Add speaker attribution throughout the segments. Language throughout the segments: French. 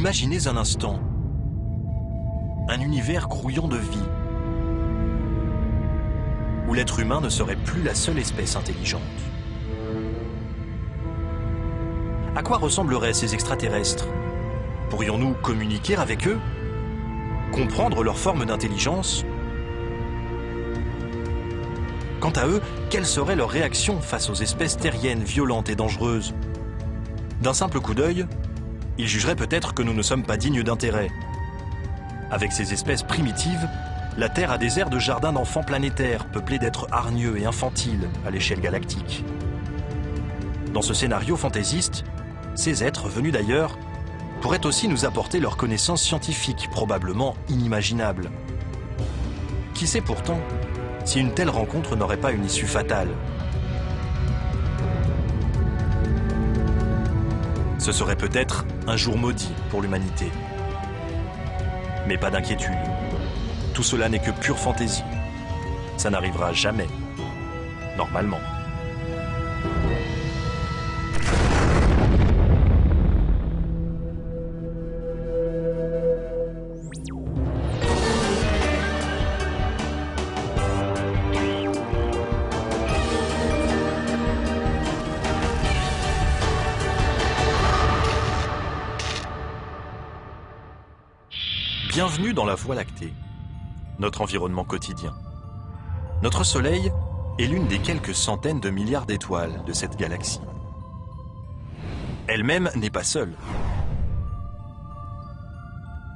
Speaker 1: Imaginez un instant un univers grouillant de vie, où l'être humain ne serait plus la seule espèce intelligente. À quoi ressembleraient ces extraterrestres? Pourrions-nous communiquer avec eux? Comprendre leur forme d'intelligence? Quant à eux, quelle serait leur réaction face aux espèces terriennes violentes et dangereuses? D'un simple coup d'œil, ils jugeraient peut-être que nous ne sommes pas dignes d'intérêt. Avec ces espèces primitives, la Terre a des airs de jardin d'enfants planétaires, peuplés d'êtres hargneux et infantiles à l'échelle galactique. Dans ce scénario fantaisiste, ces êtres venus d'ailleurs pourraient aussi nous apporter leurs connaissances scientifiques, probablement inimaginables. Qui sait pourtant si une telle rencontre n'aurait pas une issue fatale? Ce serait peut-être un jour maudit pour l'humanité. Mais pas d'inquiétude. Tout cela n'est que pure fantaisie. Ça n'arrivera jamais, normalement. Bienvenue dans la Voie lactée, notre environnement quotidien. Notre Soleil est l'une des quelques centaines de milliards d'étoiles de cette galaxie. Elle-même n'est pas seule.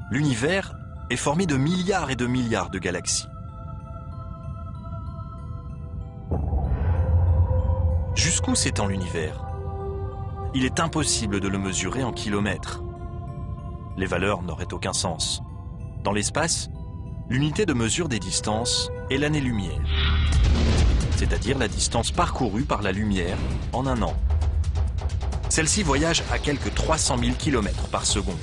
Speaker 1: L'univers est formé de milliards et de milliards de galaxies. Jusqu'où s'étend l'univers? Il est impossible de le mesurer en kilomètres. Les valeurs n'auraient aucun sens. Dans l'espace, l'unité de mesure des distances est l'année-lumière, c'est-à-dire la distance parcourue par la lumière en un an. Celle-ci voyage à quelques 300 000 km par seconde.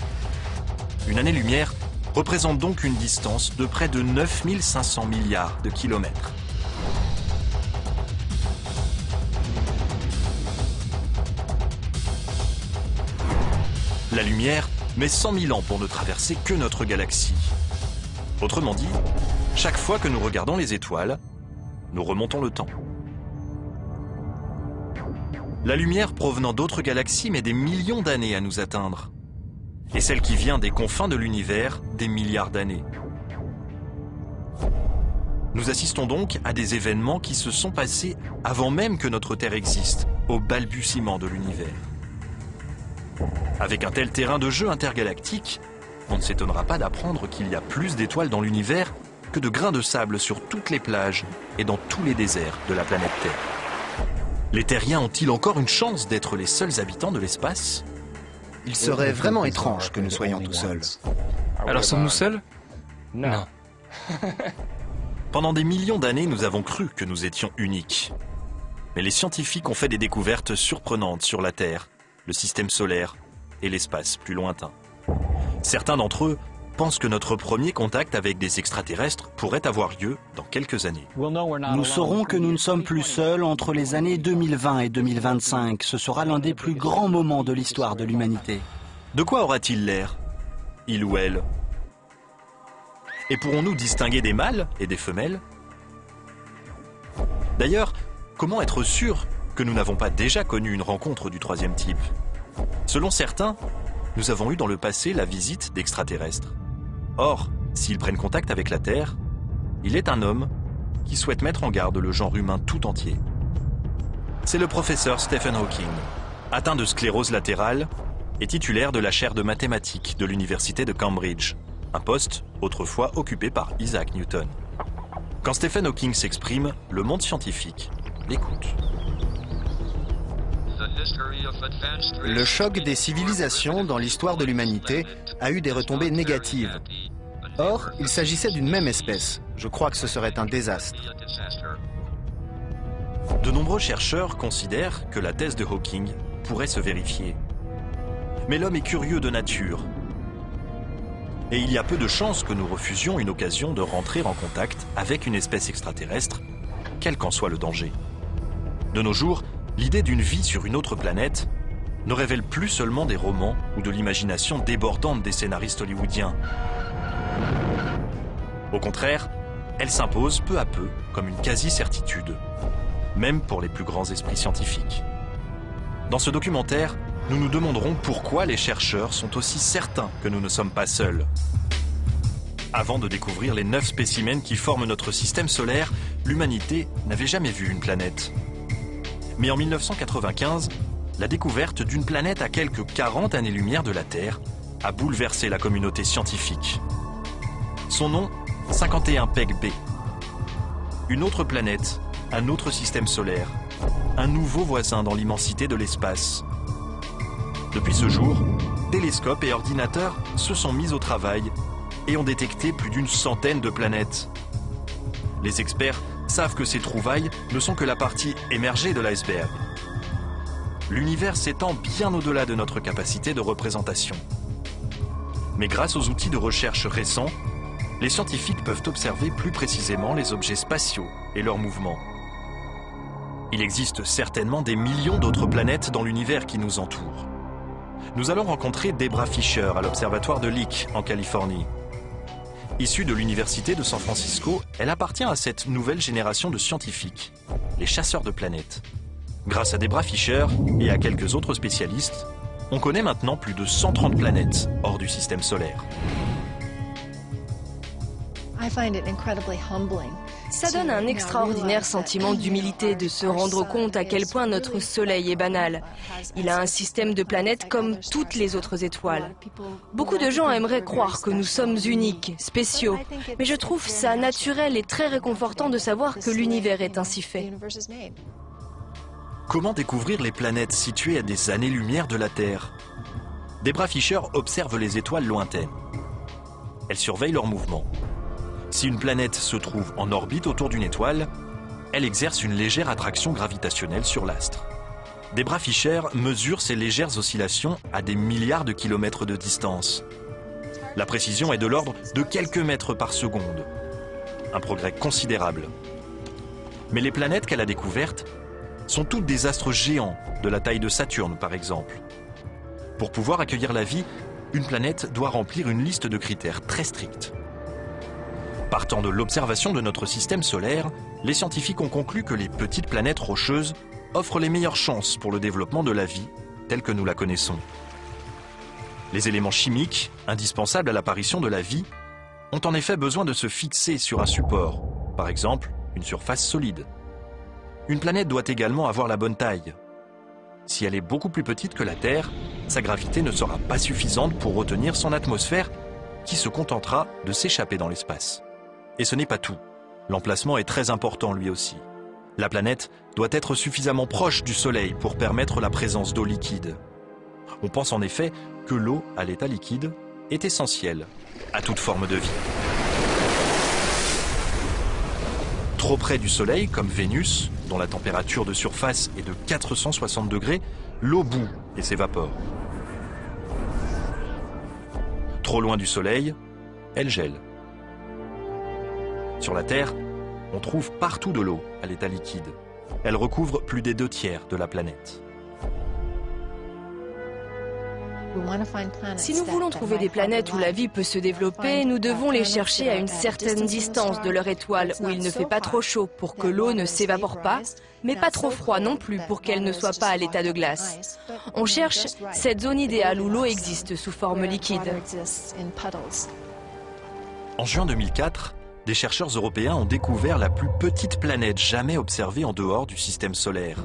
Speaker 1: Une année-lumière représente donc une distance de près de 9 500 milliards de kilomètres. La lumière met 100 000 ans pour ne traverser que notre galaxie. Autrement dit, chaque fois que nous regardons les étoiles, nous remontons le temps. La lumière provenant d'autres galaxies met des millions d'années à nous atteindre. Et celle qui vient des confins de l'univers, des milliards d'années. Nous assistons donc à des événements qui se sont passés avant même que notre Terre existe, au balbutiement de l'univers. Avec un tel terrain de jeu intergalactique, on ne s'étonnera pas d'apprendre qu'il y a plus d'étoiles dans l'univers que de grains de sable sur toutes les plages et dans tous les déserts de la planète Terre. Les terriens ont-ils encore une chance d'être les seuls habitants de l'espace?
Speaker 2: Il serait vraiment étrange que nous soyons tout seuls.
Speaker 3: Alors sommes-nous seuls? Non.
Speaker 1: Pendant des millions d'années, nous avons cru que nous étions uniques. Mais les scientifiques ont fait des découvertes surprenantes sur la Terre, le système solaire et l'espace plus lointain. Certains d'entre eux pensent que notre premier contact avec des extraterrestres pourrait avoir lieu dans quelques années.
Speaker 4: Nous saurons que nous ne sommes plus seuls entre les années 2020 et 2025. Ce sera l'un des plus grands moments de l'histoire de l'humanité.
Speaker 1: De quoi aura-t-il l'air, il ou elle? Et pourrons-nous distinguer des mâles et des femelles? D'ailleurs, comment être sûr que nous n'avons pas déjà connu une rencontre du troisième type? Selon certains, nous avons eu dans le passé la visite d'extraterrestres. Or, s'ils prennent contact avec la Terre, il est un homme qui souhaite mettre en garde le genre humain tout entier. C'est le professeur Stephen Hawking, atteint de sclérose latérale et titulaire de la chaire de mathématiques de l'université de Cambridge, un poste autrefois occupé par Isaac Newton. Quand Stephen Hawking s'exprime, le monde scientifique l'écoute.
Speaker 2: Le choc des civilisations dans l'histoire de l'humanité a eu des retombées négatives. Or, il s'agissait d'une même espèce. Je crois que ce serait un désastre.
Speaker 1: De nombreux chercheurs considèrent que la thèse de Hawking pourrait se vérifier. Mais l'homme est curieux de nature. Et il y a peu de chances que nous refusions une occasion de rentrer en contact avec une espèce extraterrestre, quel qu'en soit le danger. De nos jours, l'idée d'une vie sur une autre planète ne révèlent plus seulement des romans ou de l'imagination débordante des scénaristes hollywoodiens. Au contraire, elles s'imposent peu à peu comme une quasi-certitude, même pour les plus grands esprits scientifiques. Dans ce documentaire, nous nous demanderons pourquoi les chercheurs sont aussi certains que nous ne sommes pas seuls. Avant de découvrir les 9 spécimens qui forment notre système solaire, l'humanité n'avait jamais vu une planète. Mais en 1995, la découverte d'une planète à quelques 40 années-lumière de la Terre a bouleversé la communauté scientifique. Son nom, 51 Peg B. Une autre planète, un autre système solaire, un nouveau voisin dans l'immensité de l'espace. Depuis ce jour, télescopes et ordinateurs se sont mis au travail et ont détecté plus d'une centaine de planètes. Les experts savent que ces trouvailles ne sont que la partie émergée de l'iceberg. L'univers s'étend bien au-delà de notre capacité de représentation. Mais grâce aux outils de recherche récents, les scientifiques peuvent observer plus précisément les objets spatiaux et leurs mouvements. Il existe certainement des millions d'autres planètes dans l'univers qui nous entoure. Nous allons rencontrer Debra Fischer à l'observatoire de Lick, en Californie. Issue de l'université de San Francisco, elle appartient à cette nouvelle génération de scientifiques, les chasseurs de planètes. Grâce à Debra Fischer et à quelques autres spécialistes, on connaît maintenant plus de 130 planètes hors du système solaire.
Speaker 5: Ça donne un extraordinaire sentiment d'humilité de se rendre compte à quel point notre Soleil est banal. Il a un système de planètes comme toutes les autres étoiles. Beaucoup de gens aimeraient croire que nous sommes uniques, spéciaux, mais je trouve ça naturel et très réconfortant de savoir que l'univers est ainsi fait.
Speaker 1: Comment découvrir les planètes situées à des années-lumière de la Terre? Debra Fischer observe les étoiles lointaines. Elle surveille leurs mouvements. Si une planète se trouve en orbite autour d'une étoile, elle exerce une légère attraction gravitationnelle sur l'astre. Debra Fischer mesure ces légères oscillations à des milliards de kilomètres de distance. La précision est de l'ordre de quelques mètres par seconde. Un progrès considérable. Mais les planètes qu'elle a découvertes sont toutes des astres géants, de la taille de Saturne par exemple. Pour pouvoir accueillir la vie, une planète doit remplir une liste de critères très stricts. Partant de l'observation de notre système solaire, les scientifiques ont conclu que les petites planètes rocheuses offrent les meilleures chances pour le développement de la vie telle que nous la connaissons. Les éléments chimiques, indispensables à l'apparition de la vie, ont en effet besoin de se fixer sur un support, par exemple une surface solide. Une planète doit également avoir la bonne taille. Si elle est beaucoup plus petite que la Terre, sa gravité ne sera pas suffisante pour retenir son atmosphère qui se contentera de s'échapper dans l'espace. Et ce n'est pas tout. L'emplacement est très important lui aussi. La planète doit être suffisamment proche du Soleil pour permettre la présence d'eau liquide. On pense en effet que l'eau à l'état liquide est essentielle à toute forme de vie. Trop près du Soleil, comme Vénus, dont la température de surface est de 460 degrés, l'eau bout et s'évapore. Trop loin du Soleil, elle gèle. Sur la Terre, on trouve partout de l'eau à l'état liquide. Elle recouvre plus des 2/3 de la planète.
Speaker 5: Si nous voulons trouver des planètes où la vie peut se développer, nous devons les chercher à une certaine distance de leur étoile, où il ne fait pas trop chaud pour que l'eau ne s'évapore pas, mais pas trop froid non plus pour qu'elle ne soit pas à l'état de glace. On cherche cette zone idéale où l'eau existe sous forme liquide.
Speaker 1: En juin 2004, des chercheurs européens ont découvert la plus petite planète jamais observée en dehors du système solaire.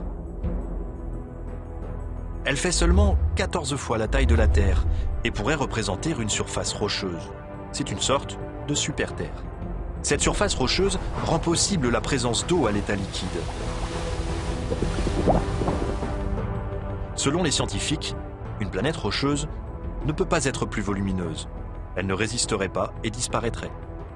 Speaker 1: Elle fait seulement 14 fois la taille de la Terre et pourrait représenter une surface rocheuse. C'est une sorte de super-Terre. Cette surface rocheuse rend possible la présence d'eau à l'état liquide. Selon les scientifiques, une planète rocheuse ne peut pas être plus volumineuse. Elle ne résisterait pas et disparaîtrait.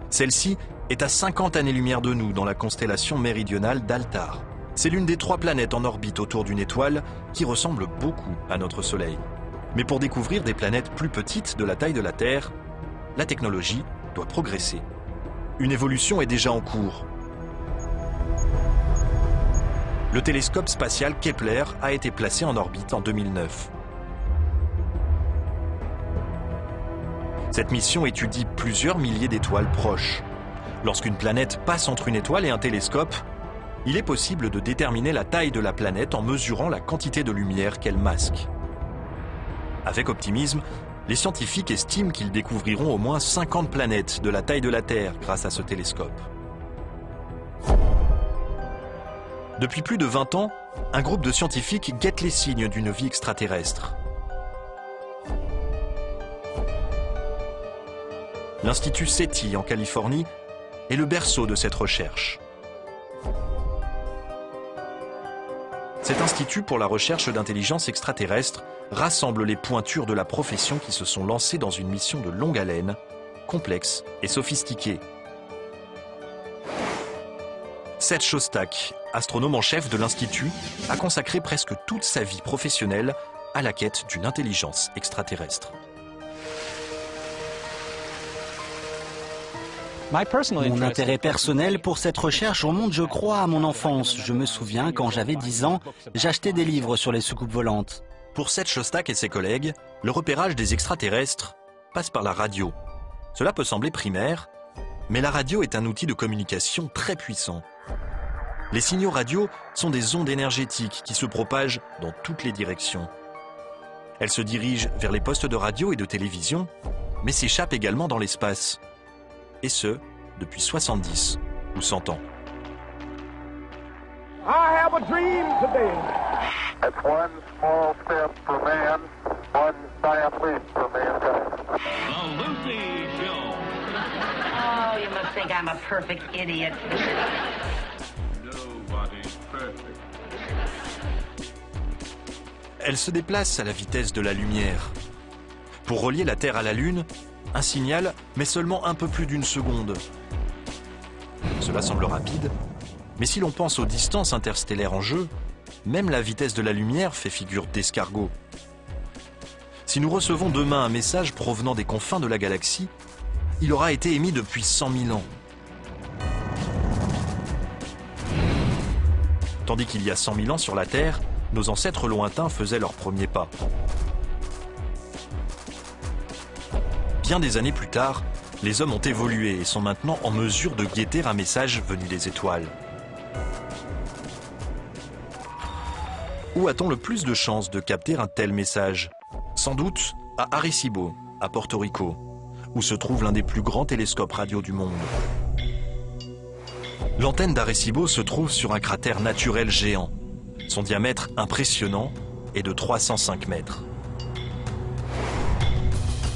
Speaker 1: Celle-ci est à 50 années-lumière de nous dans la constellation méridionale d'Altar. C'est l'une des 3 planètes en orbite autour d'une étoile qui ressemble beaucoup à notre Soleil. Mais pour découvrir des planètes plus petites de la taille de la Terre, la technologie doit progresser. Une évolution est déjà en cours. Le télescope spatial Kepler a été placé en orbite en 2009. Cette mission étudie plusieurs milliers d'étoiles proches. Lorsqu'une planète passe entre une étoile et un télescope, il est possible de déterminer la taille de la planète en mesurant la quantité de lumière qu'elle masque. Avec optimisme, les scientifiques estiment qu'ils découvriront au moins 50 planètes de la taille de la Terre grâce à ce télescope. Depuis plus de 20 ans, un groupe de scientifiques guette les signes d'une vie extraterrestre. L'Institut SETI en Californie est le berceau de cette recherche. Cet institut pour la recherche d'intelligence extraterrestre rassemble les pointures de la profession qui se sont lancées dans une mission de longue haleine, complexe et sophistiquée. Seth Shostak, astronome en chef de l'Institut, a consacré presque toute sa vie professionnelle à la quête d'une intelligence extraterrestre.
Speaker 4: Mon intérêt personnel pour cette recherche remonte, je crois, à mon enfance. Je me souviens, quand j'avais 10 ans, j'achetais des livres sur les soucoupes volantes.
Speaker 1: Pour Seth Shostak et ses collègues, le repérage des extraterrestres passe par la radio. Cela peut sembler primaire, mais la radio est un outil de communication très puissant. Les signaux radio sont des ondes énergétiques qui se propagent dans toutes les directions. Elles se dirigent vers les postes de radio et de télévision, mais s'échappent également dans l'espace. Et ce, depuis 70 ou 100 ans.
Speaker 6: I have a dream today.
Speaker 7: That's one small step for man, one giant leap for mankind.
Speaker 8: The Lucy Show.
Speaker 9: Oh, you must think I'm a perfect idiot.
Speaker 8: Nobody's perfect.
Speaker 1: Elle se déplace à la vitesse de la lumière. Pour relier la Terre à la Lune, un signal met seulement un peu plus d'une seconde. Cela semble rapide, mais si l'on pense aux distances interstellaires en jeu, même la vitesse de la lumière fait figure d'escargot. Si nous recevons demain un message provenant des confins de la galaxie, il aura été émis depuis 100 000 ans. Tandis qu'il y a 100 000 ans sur la Terre, nos ancêtres lointains faisaient leurs premiers pas. Bien des années plus tard, les hommes ont évolué et sont maintenant en mesure de guetter un message venu des étoiles. Où a-t-on le plus de chances de capter un tel message? Sans doute à Arecibo, à Porto Rico, où se trouve l'un des plus grands télescopes radio du monde. L'antenne d'Arecibo se trouve sur un cratère naturel géant. Son diamètre impressionnant est de 305 mètres.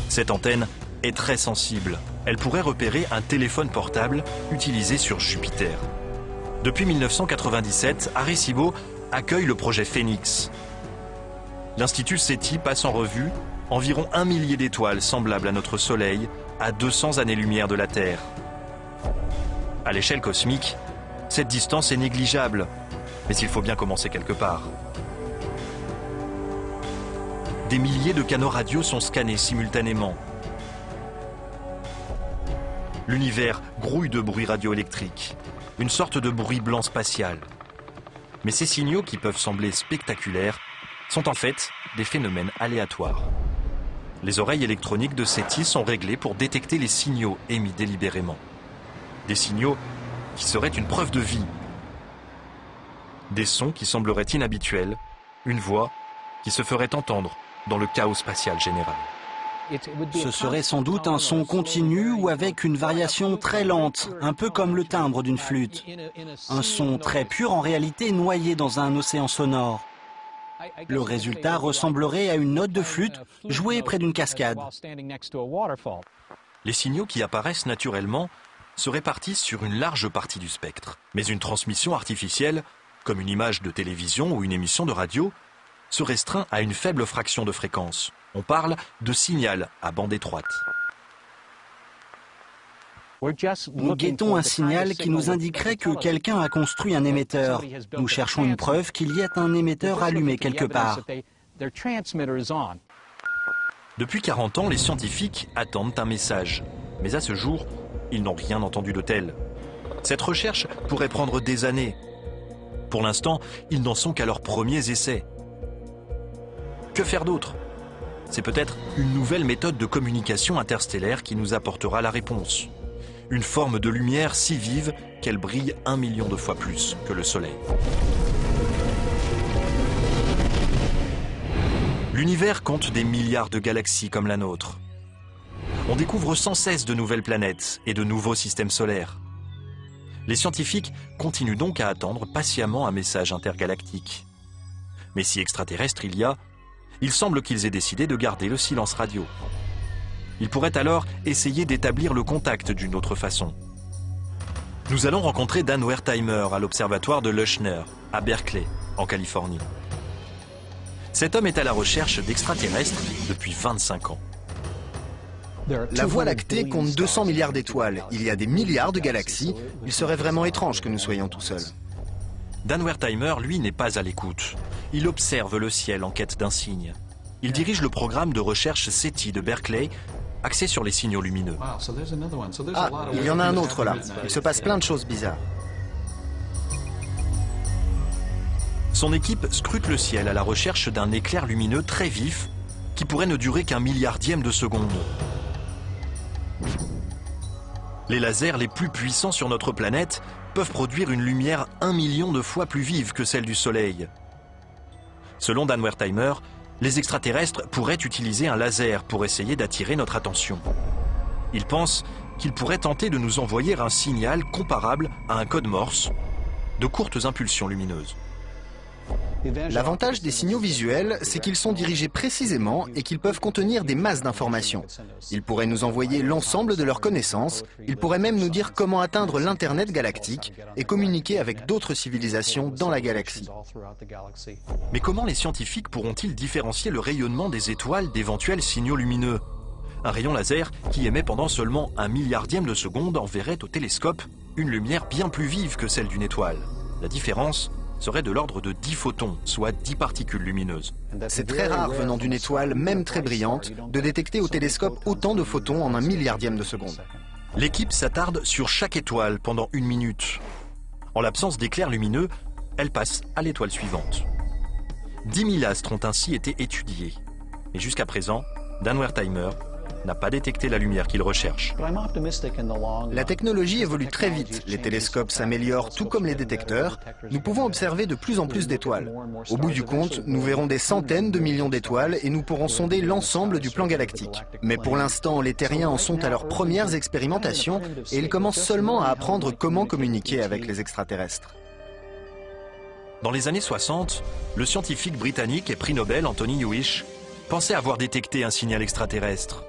Speaker 1: Cette antenne est très sensible. Elle pourrait repérer un téléphone portable utilisé sur Jupiter. Depuis 1997, Arecibo accueille le projet Phoenix. L'Institut SETI passe en revue environ 1 millier d'étoiles semblables à notre Soleil à 200 années-lumière de la Terre. À l'échelle cosmique, cette distance est négligeable, mais il faut bien commencer quelque part. Des milliers de canaux radio sont scannés simultanément. L'univers grouille de bruit radioélectrique, une sorte de bruit blanc spatial. Mais ces signaux, qui peuvent sembler spectaculaires, sont en fait des phénomènes aléatoires. Les oreilles électroniques de SETI sont réglées pour détecter les signaux émis délibérément. Des signaux qui seraient une preuve de vie. Des sons qui sembleraient inhabituels, une voix qui se ferait entendre dans le chaos spatial général.
Speaker 4: Ce serait sans doute un son continu ou avec une variation très lente, un peu comme le timbre d'une flûte. Un son très pur en réalité noyé dans un océan sonore. Le résultat ressemblerait à une note de flûte jouée près d'une cascade.
Speaker 1: Les signaux qui apparaissent naturellement se répartissent sur une large partie du spectre. Mais une transmission artificielle, comme une image de télévision ou une émission de radio, se restreint à une faible fraction de fréquence. On parle de signal à bande étroite.
Speaker 4: Nous guettons un signal qui nous indiquerait que quelqu'un a construit un émetteur. Nous cherchons une preuve qu'il y ait un émetteur allumé quelque part.
Speaker 1: Depuis 40 ans, les scientifiques attendent un message. Mais à ce jour, ils n'ont rien entendu de tel. Cette recherche pourrait prendre des années. Pour l'instant, ils n'en sont qu'à leurs premiers essais. Que faire d'autre ? c'est peut-être une nouvelle méthode de communication interstellaire qui nous apportera la réponse. Une forme de lumière si vive qu'elle brille 1 million de fois plus que le Soleil. L'univers compte des milliards de galaxies comme la nôtre. On découvre sans cesse de nouvelles planètes et de nouveaux systèmes solaires. Les scientifiques continuent donc à attendre patiemment un message intergalactique. Mais si extraterrestre il y a, il semble qu'ils aient décidé de garder le silence radio. Ils pourraient alors essayer d'établir le contact d'une autre façon. Nous allons rencontrer Dan Wertheimer à l'observatoire de Leuschner, à Berkeley, en Californie. Cet homme est à la recherche d'extraterrestres depuis 25 ans.
Speaker 2: La Voie lactée compte 200 milliards d'étoiles. Il y a des milliards de galaxies. Il serait vraiment étrange que nous soyons tout seuls.
Speaker 1: Dan Wertheimer, lui, n'est pas à l'écoute. Il observe le ciel en quête d'un signe. Il dirige le programme de recherche SETI de Berkeley, axé sur les signaux lumineux.
Speaker 2: Ah, il y en a un autre là. Il se passe plein de choses bizarres.
Speaker 1: Son équipe scrute le ciel à la recherche d'un éclair lumineux très vif qui pourrait ne durer qu'un milliardième de seconde. Les lasers les plus puissants sur notre planète peuvent produire une lumière 1 million de fois plus vive que celle du Soleil. Selon Dan Wertheimer, les extraterrestres pourraient utiliser un laser pour essayer d'attirer notre attention. Il pense qu'ils pourraient tenter de nous envoyer un signal comparable à un code Morse, de courtes impulsions lumineuses.
Speaker 2: L'avantage des signaux visuels, c'est qu'ils sont dirigés précisément et qu'ils peuvent contenir des masses d'informations. Ils pourraient nous envoyer l'ensemble de leurs connaissances, ils pourraient même nous dire comment atteindre l'Internet galactique et communiquer avec d'autres civilisations dans la galaxie.
Speaker 1: Mais comment les scientifiques pourront-ils différencier le rayonnement des étoiles d'éventuels signaux lumineux? Un rayon laser qui émet pendant seulement 1 milliardième de seconde enverrait au télescope une lumière bien plus vive que celle d'une étoile. La différence serait de l'ordre de 10 photons, soit 10 particules lumineuses.
Speaker 2: C'est très rare venant d'une étoile, même très brillante, de détecter au télescope autant de photons en 1 milliardième de seconde.
Speaker 1: L'équipe s'attarde sur chaque étoile pendant 1 minute. En l'absence d'éclairs lumineux, elle passe à l'étoile suivante. 10 000 astres ont ainsi été étudiés. Et jusqu'à présent, Dan Wertheimer n'a pas détecté la lumière qu'il recherche.
Speaker 2: La technologie évolue très vite. Les télescopes s'améliorent tout comme les détecteurs. Nous pouvons observer de plus en plus d'étoiles. Au bout du compte, nous verrons des centaines de millions d'étoiles et nous pourrons sonder l'ensemble du plan galactique. Mais pour l'instant, les terriens en sont à leurs premières expérimentations et ils commencent seulement à apprendre comment communiquer avec les extraterrestres.
Speaker 1: Dans les années 60, le scientifique britannique et prix Nobel Anthony Hewish pensait avoir détecté un signal extraterrestre.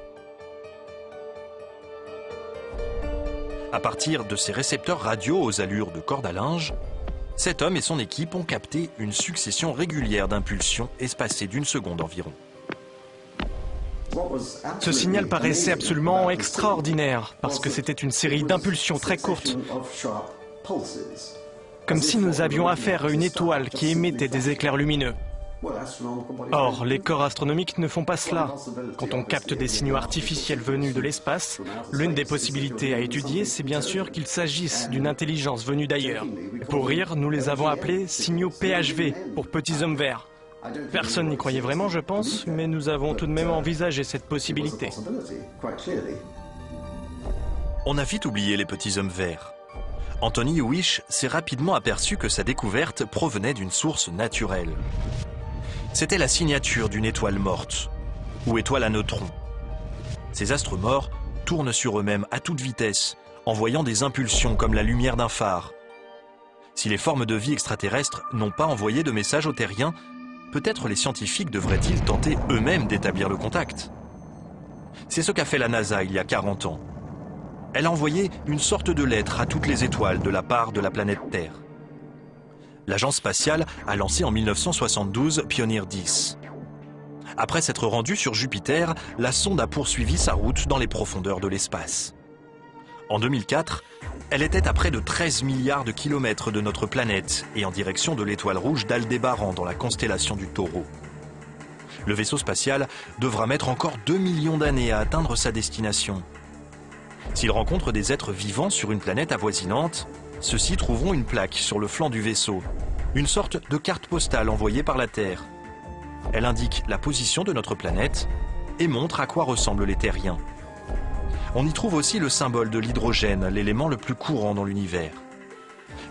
Speaker 1: À partir de ces récepteurs radio aux allures de corde à linge, cet homme et son équipe ont capté une succession régulière d'impulsions espacées d'1 seconde environ.
Speaker 3: Ce signal paraissait absolument extraordinaire, parce que c'était une série d'impulsions très courtes. Comme si nous avions affaire à une étoile qui émettait des éclairs lumineux. Or, les corps astronomiques ne font pas cela. Quand on capte des signaux artificiels venus de l'espace, l'une des possibilités à étudier, c'est bien sûr qu'il s'agisse d'une intelligence venue d'ailleurs. Pour rire, nous les avons appelés signaux PHV, pour petits hommes verts. Personne n'y croyait vraiment, je pense, mais nous avons tout de même envisagé cette possibilité.
Speaker 1: On a vite oublié les petits hommes verts. Anthony Hewish s'est rapidement aperçu que sa découverte provenait d'une source naturelle. C'était la signature d'une étoile morte, ou étoile à neutrons. Ces astres morts tournent sur eux-mêmes à toute vitesse, envoyant des impulsions comme la lumière d'un phare. Si les formes de vie extraterrestres n'ont pas envoyé de message aux terriens, peut-être les scientifiques devraient-ils tenter eux-mêmes d'établir le contact. C'est ce qu'a fait la NASA il y a 40 ans. Elle a envoyé une sorte de lettre à toutes les étoiles de la part de la planète Terre. L'agence spatiale a lancé en 1972 Pioneer 10. Après s'être rendue sur Jupiter, la sonde a poursuivi sa route dans les profondeurs de l'espace. En 2004, elle était à près de 13 milliards de kilomètres de notre planète et en direction de l'étoile rouge d'Aldébaran dans la constellation du Taureau. Le vaisseau spatial devra mettre encore 2 millions d'années à atteindre sa destination. S'il rencontre des êtres vivants sur une planète avoisinante, ceux-ci trouveront une plaque sur le flanc du vaisseau, une sorte de carte postale envoyée par la Terre. Elle indique la position de notre planète et montre à quoi ressemble les terriens. On y trouve aussi le symbole de l'hydrogène, l'élément le plus courant dans l'univers.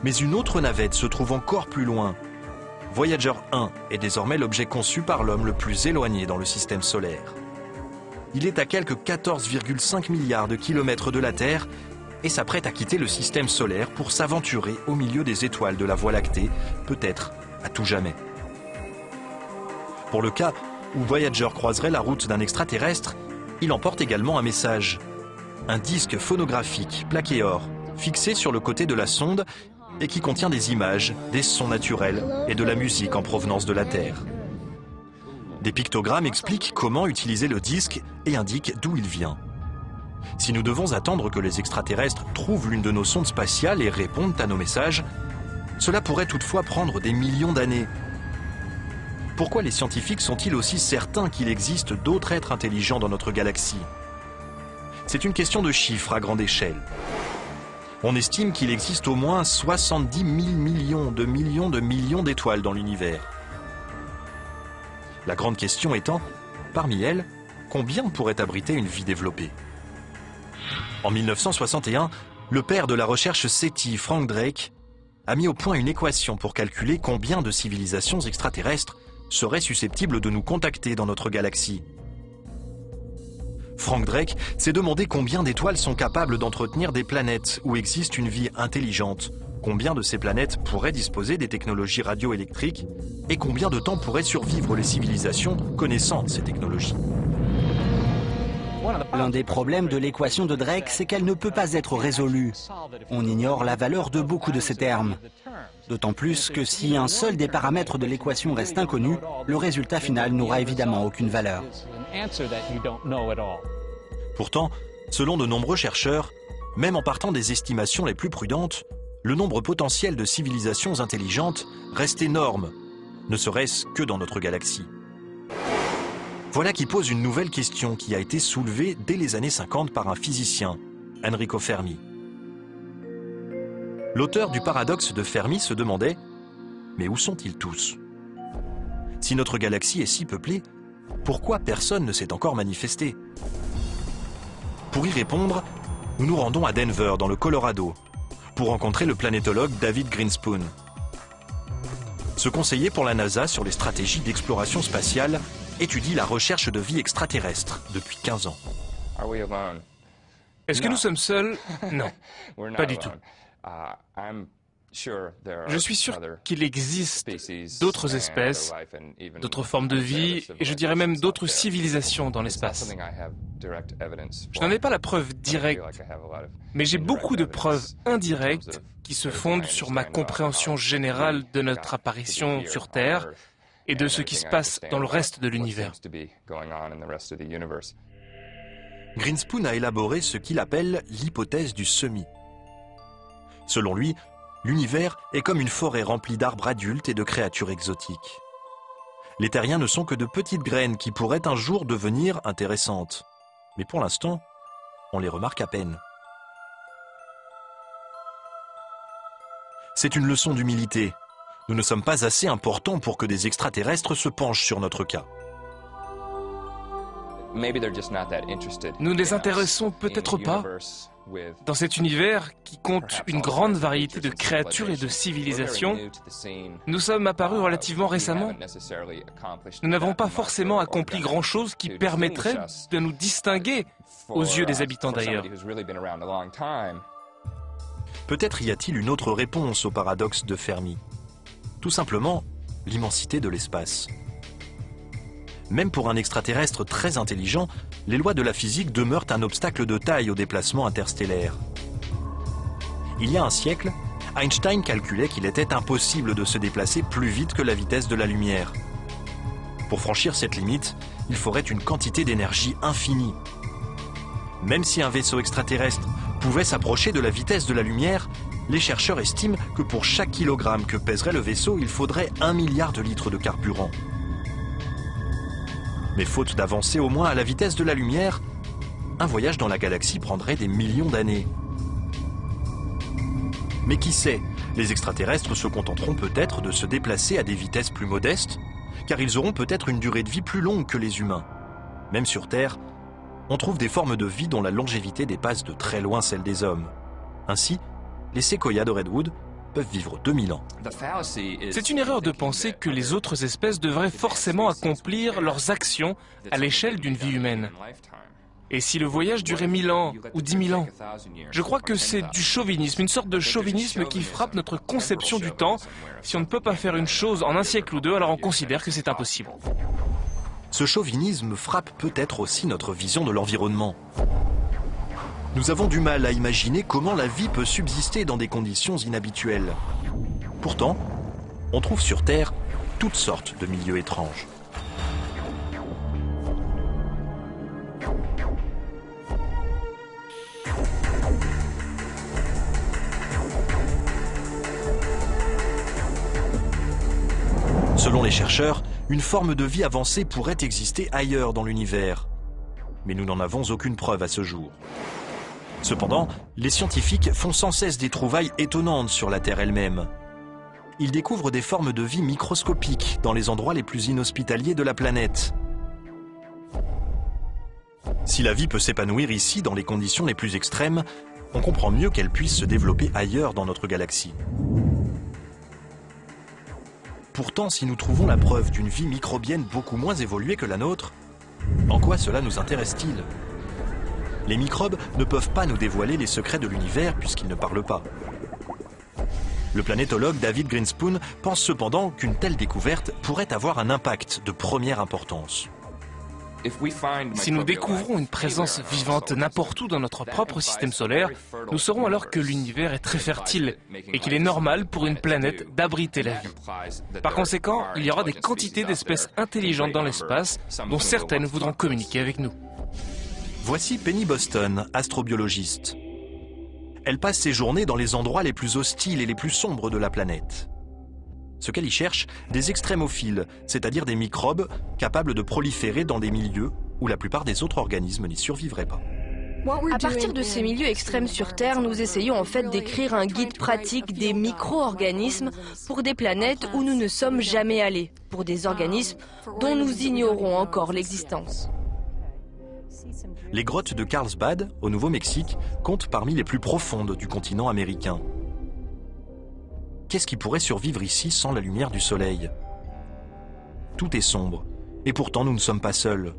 Speaker 1: Mais une autre navette se trouve encore plus loin. Voyager 1 est désormais l'objet conçu par l'homme le plus éloigné dans le système solaire. Il est à quelques 14,5 milliards de kilomètres de la Terre et s'apprête à quitter le système solaire pour s'aventurer au milieu des étoiles de la Voie lactée, peut-être à tout jamais. Pour le cas où Voyager croiserait la route d'un extraterrestre, il emporte également un message. Un disque phonographique plaqué or, fixé sur le côté de la sonde et qui contient des images, des sons naturels et de la musique en provenance de la Terre. Des pictogrammes expliquent comment utiliser le disque et indiquent d'où il vient. Si nous devons attendre que les extraterrestres trouvent l'une de nos sondes spatiales et répondent à nos messages, cela pourrait toutefois prendre des millions d'années. Pourquoi les scientifiques sont-ils aussi certains qu'il existe d'autres êtres intelligents dans notre galaxie ? C'est une question de chiffres à grande échelle. On estime qu'il existe au moins 70 000 millions d'étoiles dans l'univers. La grande question étant, parmi elles, combien pourrait abriter une vie développée ? En 1961, le père de la recherche SETI, Frank Drake, a mis au point une équation pour calculer combien de civilisations extraterrestres seraient susceptibles de nous contacter dans notre galaxie. Frank Drake s'est demandé combien d'étoiles sont capables d'entretenir des planètes où existe une vie intelligente, combien de ces planètes pourraient disposer des technologies radioélectriques et combien de temps pourraient survivre les civilisations connaissant ces technologies.
Speaker 4: L'un des problèmes de l'équation de Drake, c'est qu'elle ne peut pas être résolue. On ignore la valeur de beaucoup de ces termes. D'autant plus que si un seul des paramètres de l'équation reste inconnu, le résultat final n'aura évidemment aucune valeur.
Speaker 1: Pourtant, selon de nombreux chercheurs, même en partant des estimations les plus prudentes, le nombre potentiel de civilisations intelligentes reste énorme, ne serait-ce que dans notre galaxie. Voilà qui pose une nouvelle question qui a été soulevée dès les années 50 par un physicien, Enrico Fermi. L'auteur du paradoxe de Fermi se demandait « Mais où sont-ils tous ?» Si notre galaxie est si peuplée, pourquoi personne ne s'est encore manifesté? Pour y répondre, nous nous rendons à Denver, dans le Colorado, pour rencontrer le planétologue David Grinspoon. Ce conseiller pour la NASA sur les stratégies d'exploration spatiale étudie la recherche de vie extraterrestre depuis 15 ans.
Speaker 10: Est-ce que nous sommes seuls? Non, pas du tout. Je suis sûr qu'il existe d'autres espèces, d'autres formes de vie, et je dirais même d'autres civilisations dans l'espace. Je n'en ai pas la preuve directe, mais j'ai beaucoup de preuves indirectes qui se fondent sur ma compréhension générale de notre apparition sur Terre et de ce qui se passe dans le reste de l'univers.
Speaker 1: Grinspoon a élaboré ce qu'il appelle l'hypothèse du semis. Selon lui, l'univers est comme une forêt remplie d'arbres adultes et de créatures exotiques. Les terriens ne sont que de petites graines qui pourraient un jour devenir intéressantes. Mais pour l'instant, on les remarque à peine. C'est une leçon d'humilité. Nous ne sommes pas assez importants pour que des extraterrestres se penchent sur notre cas.
Speaker 10: Nous ne les intéressons peut-être pas dans cet univers qui compte une grande variété de créatures et de civilisations. Nous sommes apparus relativement récemment. Nous n'avons pas forcément accompli grand-chose qui permettrait de nous distinguer aux yeux des habitants d'ailleurs.
Speaker 1: Peut-être y a-t-il une autre réponse au paradoxe de Fermi. Tout simplement, l'immensité de l'espace. Même pour un extraterrestre très intelligent, les lois de la physique demeurent un obstacle de taille au déplacement interstellaire. Il y a un siècle, Einstein calculait qu'il était impossible de se déplacer plus vite que la vitesse de la lumière. Pour franchir cette limite, il faudrait une quantité d'énergie infinie. Même si un vaisseau extraterrestre pouvait s'approcher de la vitesse de la lumière, les chercheurs estiment que pour chaque kilogramme que pèserait le vaisseau, il faudrait 1 milliard de litres de carburant. Mais faute d'avancer au moins à la vitesse de la lumière, un voyage dans la galaxie prendrait des millions d'années. Mais qui sait, les extraterrestres se contenteront peut-être de se déplacer à des vitesses plus modestes, car ils auront peut-être une durée de vie plus longue que les humains. Même sur Terre, on trouve des formes de vie dont la longévité dépasse de très loin celle des hommes. Ainsi, les séquoias de Redwood peuvent vivre 2000 ans.
Speaker 10: C'est une erreur de penser que les autres espèces devraient forcément accomplir leurs actions à l'échelle d'une vie humaine. Et si le voyage durait 1000 ans ou 10 000 ans? Je crois que c'est du chauvinisme, une sorte de chauvinisme qui frappe notre conception du temps. Si on ne peut pas faire une chose en un siècle ou deux, alors on considère que c'est impossible.
Speaker 1: Ce chauvinisme frappe peut-être aussi notre vision de l'environnement. Nous avons du mal à imaginer comment la vie peut subsister dans des conditions inhabituelles. Pourtant, on trouve sur Terre toutes sortes de milieux étranges. Selon les chercheurs, une forme de vie avancée pourrait exister ailleurs dans l'univers. Mais nous n'en avons aucune preuve à ce jour. Cependant, les scientifiques font sans cesse des trouvailles étonnantes sur la Terre elle-même. Ils découvrent des formes de vie microscopiques dans les endroits les plus inhospitaliers de la planète. Si la vie peut s'épanouir ici dans les conditions les plus extrêmes, on comprend mieux qu'elle puisse se développer ailleurs dans notre galaxie. Pourtant, si nous trouvons la preuve d'une vie microbienne beaucoup moins évoluée que la nôtre, en quoi cela nous intéresse-t-il? Les microbes ne peuvent pas nous dévoiler les secrets de l'univers puisqu'ils ne parlent pas. Le planétologue David Grinspoon pense cependant qu'une telle découverte pourrait avoir un impact de première importance.
Speaker 10: Si nous découvrons une présence vivante n'importe où dans notre propre système solaire, nous saurons alors que l'univers est très fertile et qu'il est normal pour une planète d'abriter la vie. Par conséquent, il y aura des quantités d'espèces intelligentes dans l'espace dont certaines voudront communiquer avec nous.
Speaker 1: Voici Penny Boston, astrobiologiste. Elle passe ses journées dans les endroits les plus hostiles et les plus sombres de la planète. Ce qu'elle y cherche, des extrémophiles, c'est-à-dire des microbes capables de proliférer dans des milieux où la plupart des autres organismes n'y survivraient pas.
Speaker 5: À partir de ces milieux extrêmes sur Terre, nous essayons en fait d'écrire un guide pratique des micro-organismes pour des planètes où nous ne sommes jamais allés, pour des organismes dont nous ignorons encore l'existence.
Speaker 1: Les grottes de Carlsbad, au Nouveau-Mexique, comptent parmi les plus profondes du continent américain. Qu'est-ce qui pourrait survivre ici sans la lumière du soleil? Tout est sombre, et pourtant nous ne sommes pas seuls.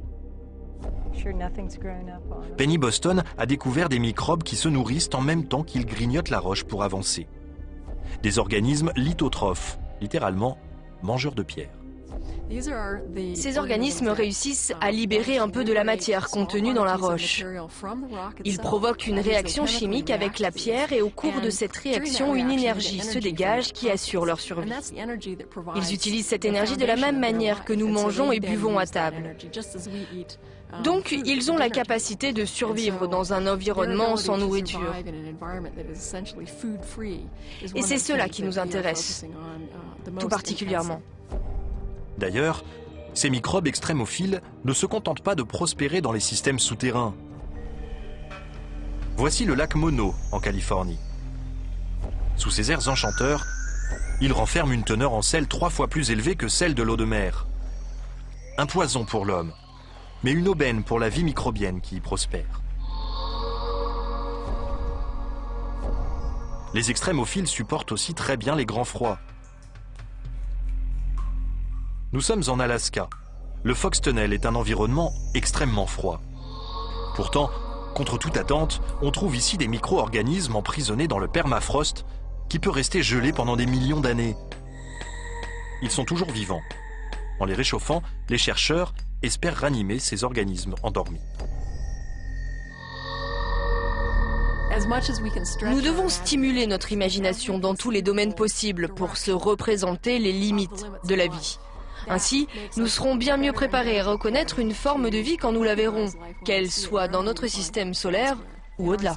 Speaker 1: Penny Boston a découvert des microbes qui se nourrissent en même temps qu'ils grignotent la roche pour avancer. Des organismes lithotrophes, littéralement mangeurs de pierre.
Speaker 5: Ces organismes réussissent à libérer un peu de la matière contenue dans la roche. Ils provoquent une réaction chimique avec la pierre et au cours de cette réaction, une énergie se dégage qui assure leur survie. Ils utilisent cette énergie de la même manière que nous mangeons et buvons à table. Donc, ils ont la capacité de survivre dans un environnement sans nourriture. Et c'est cela qui nous intéresse, tout particulièrement.
Speaker 1: D'ailleurs, ces microbes extrémophiles ne se contentent pas de prospérer dans les systèmes souterrains. Voici le lac Mono, en Californie. Sous ses airs enchanteurs, il renferme une teneur en sel 3 fois plus élevée que celle de l'eau de mer. Un poison pour l'homme, mais une aubaine pour la vie microbienne qui y prospère. Les extrémophiles supportent aussi très bien les grands froids. Nous sommes en Alaska. Le Fox Tunnel est un environnement extrêmement froid. Pourtant, contre toute attente, on trouve ici des micro-organismes emprisonnés dans le permafrost qui peut rester gelé pendant des millions d'années. Ils sont toujours vivants. En les réchauffant, les chercheurs espèrent ranimer ces organismes endormis.
Speaker 5: Nous devons stimuler notre imagination dans tous les domaines possibles pour se représenter les limites de la vie. Ainsi, nous serons bien mieux préparés à reconnaître une forme de vie quand nous la verrons, qu'elle soit dans notre système solaire ou au-delà.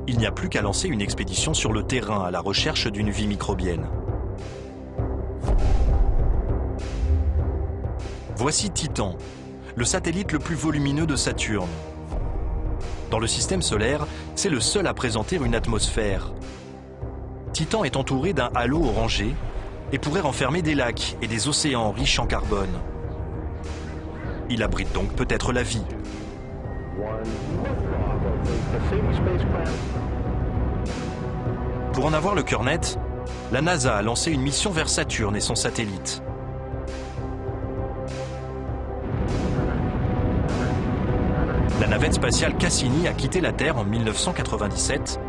Speaker 1: Il n'y a plus qu'à lancer une expédition sur le terrain à la recherche d'une vie microbienne. Voici Titan, le satellite le plus volumineux de Saturne. Dans le système solaire, c'est le seul à présenter une atmosphère. Titan est entouré d'un halo orangé et pourrait renfermer des lacs et des océans riches en carbone. Il abrite donc peut-être la vie. Pour en avoir le cœur net, la NASA a lancé une mission vers Saturne et son satellite. La navette spatiale Cassini a quitté la Terre en 1997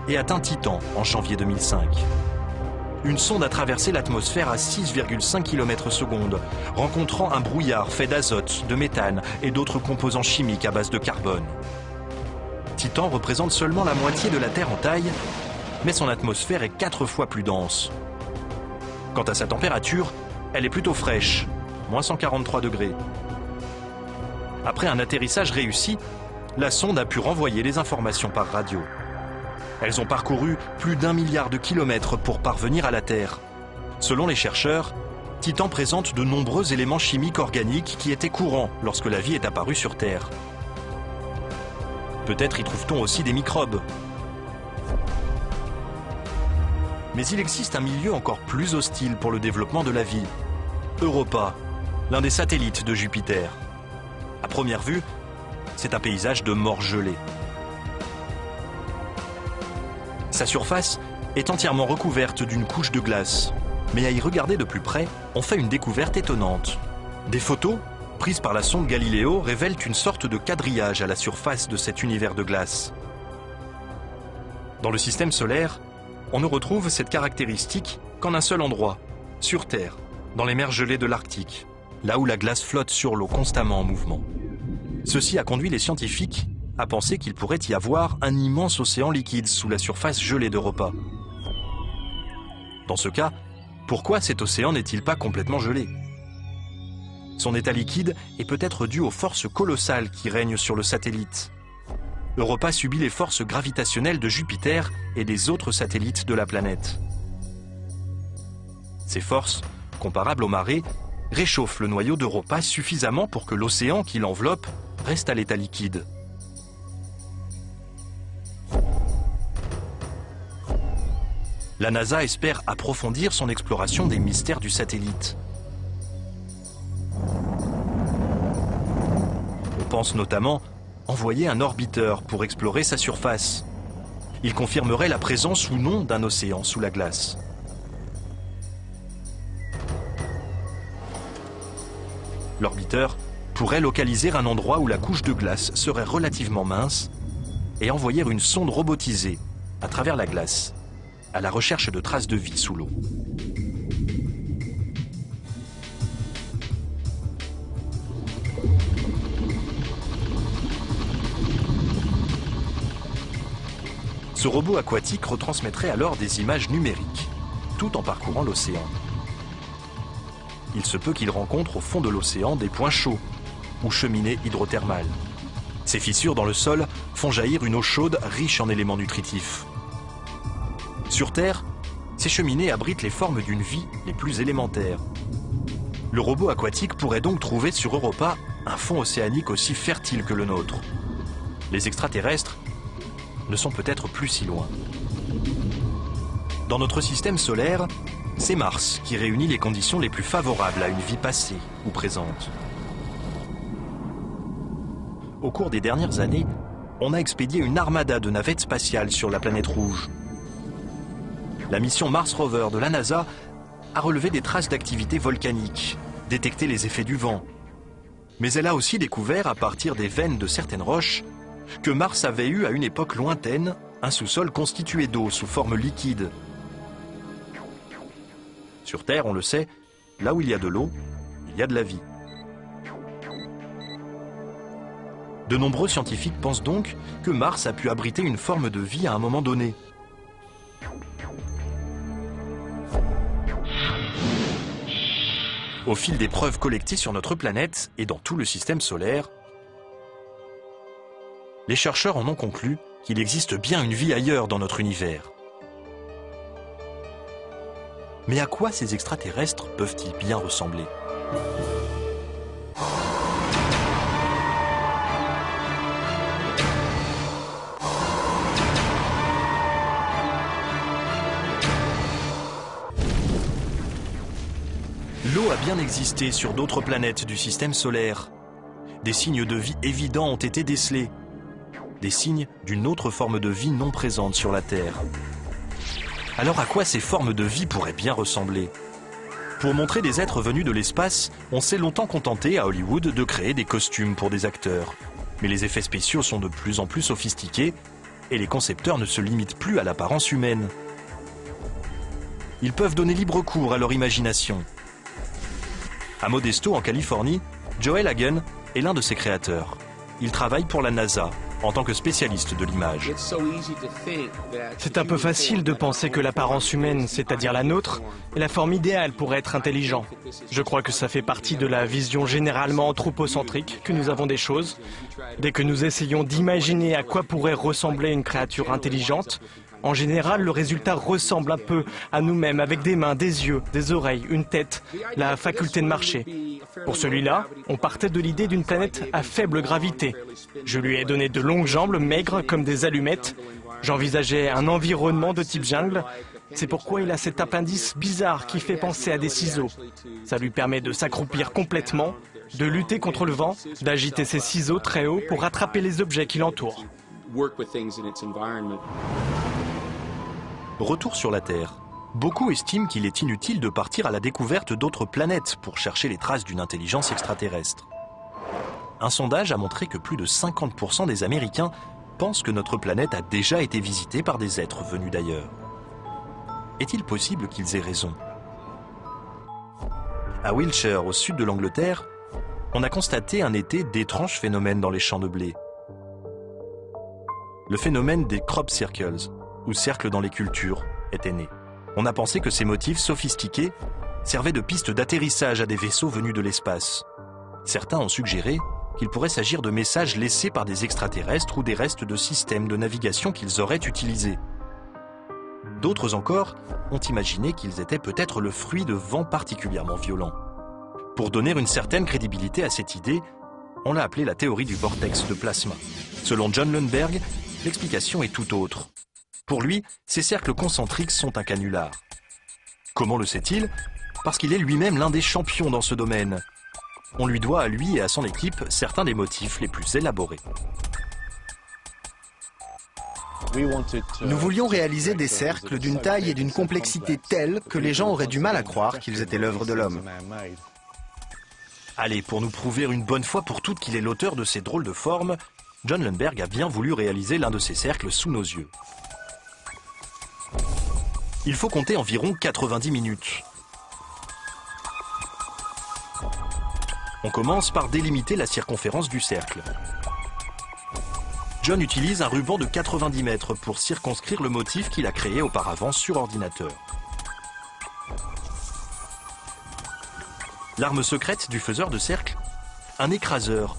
Speaker 1: et atteint Titan en janvier 2005. Une sonde a traversé l'atmosphère à 6,5 km/s, rencontrant un brouillard fait d'azote, de méthane et d'autres composants chimiques à base de carbone. Titan représente seulement la moitié de la Terre en taille, mais son atmosphère est 4 fois plus dense. Quant à sa température, elle est plutôt fraîche, moins 143 degrés. Après un atterrissage réussi, la sonde a pu renvoyer les informations par radio. Elles ont parcouru plus d'1 milliard de kilomètres pour parvenir à la Terre. Selon les chercheurs, Titan présente de nombreux éléments chimiques organiques qui étaient courants lorsque la vie est apparue sur Terre. Peut-être y trouve-t-on aussi des microbes. Mais il existe un milieu encore plus hostile pour le développement de la vie. Europa, l'un des satellites de Jupiter. À première vue, c'est un paysage de mort gelée. Sa surface est entièrement recouverte d'une couche de glace. Mais à y regarder de plus près, on fait une découverte étonnante. Des photos, prises par la sonde Galileo, révèlent une sorte de quadrillage à la surface de cet univers de glace. Dans le système solaire, on ne retrouve cette caractéristique qu'en un seul endroit, sur Terre, dans les mers gelées de l'Arctique, là où la glace flotte sur l'eau constamment en mouvement. Ceci a conduit les scientifiques à penser qu'il pourrait y avoir un immense océan liquide sous la surface gelée d'Europa. Dans ce cas, pourquoi cet océan n'est-il pas complètement gelé? Son état liquide est peut-être dû aux forces colossales qui règnent sur le satellite. Europa subit les forces gravitationnelles de Jupiter et des autres satellites de la planète. Ces forces, comparables aux marées, réchauffent le noyau d'Europa suffisamment pour que l'océan qui l'enveloppe reste à l'état liquide. La NASA espère approfondir son exploration des mystères du satellite. On pense notamment envoyer un orbiteur pour explorer sa surface. Il confirmerait la présence ou non d'un océan sous la glace. L'orbiteur pourrait localiser un endroit où la couche de glace serait relativement mince et envoyer une sonde robotisée à travers la glace à la recherche de traces de vie sous l'eau. Ce robot aquatique retransmettrait alors des images numériques, tout en parcourant l'océan. Il se peut qu'il rencontre au fond de l'océan des points chauds ou cheminées hydrothermales. Ces fissures dans le sol font jaillir une eau chaude riche en éléments nutritifs. Sur Terre, ces cheminées abritent les formes d'une vie les plus élémentaires. Le robot aquatique pourrait donc trouver sur Europa un fond océanique aussi fertile que le nôtre. Les extraterrestres ne sont peut-être plus si loin. Dans notre système solaire, c'est Mars qui réunit les conditions les plus favorables à une vie passée ou présente. Au cours des dernières années, on a expédié une armada de navettes spatiales sur la planète rouge. La mission Mars Rover de la NASA a relevé des traces d'activité volcanique, détecté les effets du vent. Mais elle a aussi découvert, à partir des veines de certaines roches, que Mars avait eu à une époque lointaine un sous-sol constitué d'eau sous forme liquide. Sur Terre, on le sait, là où il y a de l'eau, il y a de la vie. De nombreux scientifiques pensent donc que Mars a pu abriter une forme de vie à un moment donné. Au fil des preuves collectées sur notre planète et dans tout le système solaire, les chercheurs en ont conclu qu'il existe bien une vie ailleurs dans notre univers. Mais à quoi ces extraterrestres peuvent-ils bien ressembler ? L'eau a bien existé sur d'autres planètes du système solaire. Des signes de vie évidents ont été décelés. Des signes d'une autre forme de vie non présente sur la Terre. Alors à quoi ces formes de vie pourraient bien ressembler? Pour montrer des êtres venus de l'espace, on s'est longtemps contenté à Hollywood de créer des costumes pour des acteurs. Mais les effets spéciaux sont de plus en plus sophistiqués et les concepteurs ne se limitent plus à l'apparence humaine. Ils peuvent donner libre cours à leur imagination. À Modesto, en Californie, Joel Hagen est l'un de ses créateurs. Il travaille pour la NASA en tant que spécialiste de l'image.
Speaker 3: C'est un peu facile de penser que l'apparence humaine, c'est-à-dire la nôtre, est la forme idéale pour être intelligent. Je crois que ça fait partie de la vision généralement anthropocentrique que nous avons des choses. Dès que nous essayons d'imaginer à quoi pourrait ressembler une créature intelligente, en général, le résultat ressemble un peu à nous-mêmes avec des mains, des yeux, des oreilles, une tête, la faculté de marcher. Pour celui-là, on partait de l'idée d'une planète à faible gravité. Je lui ai donné de longues jambes maigres comme des allumettes. J'envisageais un environnement de type jungle. C'est pourquoi il a cet appendice bizarre qui fait penser à des ciseaux. Ça lui permet de s'accroupir complètement, de lutter contre le vent, d'agiter ses ciseaux très haut pour attraper les objets qui l'entourent.
Speaker 1: Retour sur la Terre. Beaucoup estiment qu'il est inutile de partir à la découverte d'autres planètes pour chercher les traces d'une intelligence extraterrestre. Un sondage a montré que plus de 50% des Américains pensent que notre planète a déjà été visitée par des êtres venus d'ailleurs. Est-il possible qu'ils aient raison? À Wiltshire, au sud de l'Angleterre, on a constaté un été d'étranges phénomènes dans les champs de blé. Le phénomène des crop circles, ou cercles dans les cultures, était né. On a pensé que ces motifs sophistiqués servaient de piste d'atterrissage à des vaisseaux venus de l'espace. Certains ont suggéré qu'il pourrait s'agir de messages laissés par des extraterrestres ou des restes de systèmes de navigation qu'ils auraient utilisés. D'autres encore ont imaginé qu'ils étaient peut-être le fruit de vents particulièrement violents. Pour donner une certaine crédibilité à cette idée, on l'a appelée la théorie du vortex de plasma. Selon John Lundberg, l'explication est tout autre. Pour lui, ces cercles concentriques sont un canular. Comment le sait-il? Parce qu'il est lui-même l'un des champions dans ce domaine. On lui doit à lui et à son équipe certains des motifs les plus élaborés.
Speaker 2: Nous voulions réaliser des cercles d'une taille et d'une complexité telle que les gens auraient du mal à croire qu'ils étaient l'œuvre de l'homme.
Speaker 1: Allez, pour nous prouver une bonne fois pour toutes qu'il est l'auteur de ces drôles de formes, John Lundberg a bien voulu réaliser l'un de ces cercles sous nos yeux. Il faut compter environ 90 minutes. On commence par délimiter la circonférence du cercle. John utilise un ruban de 90 mètres pour circonscrire le motif qu'il a créé auparavant sur ordinateur. L'arme secrète du faiseur de cercle? Un écraseur,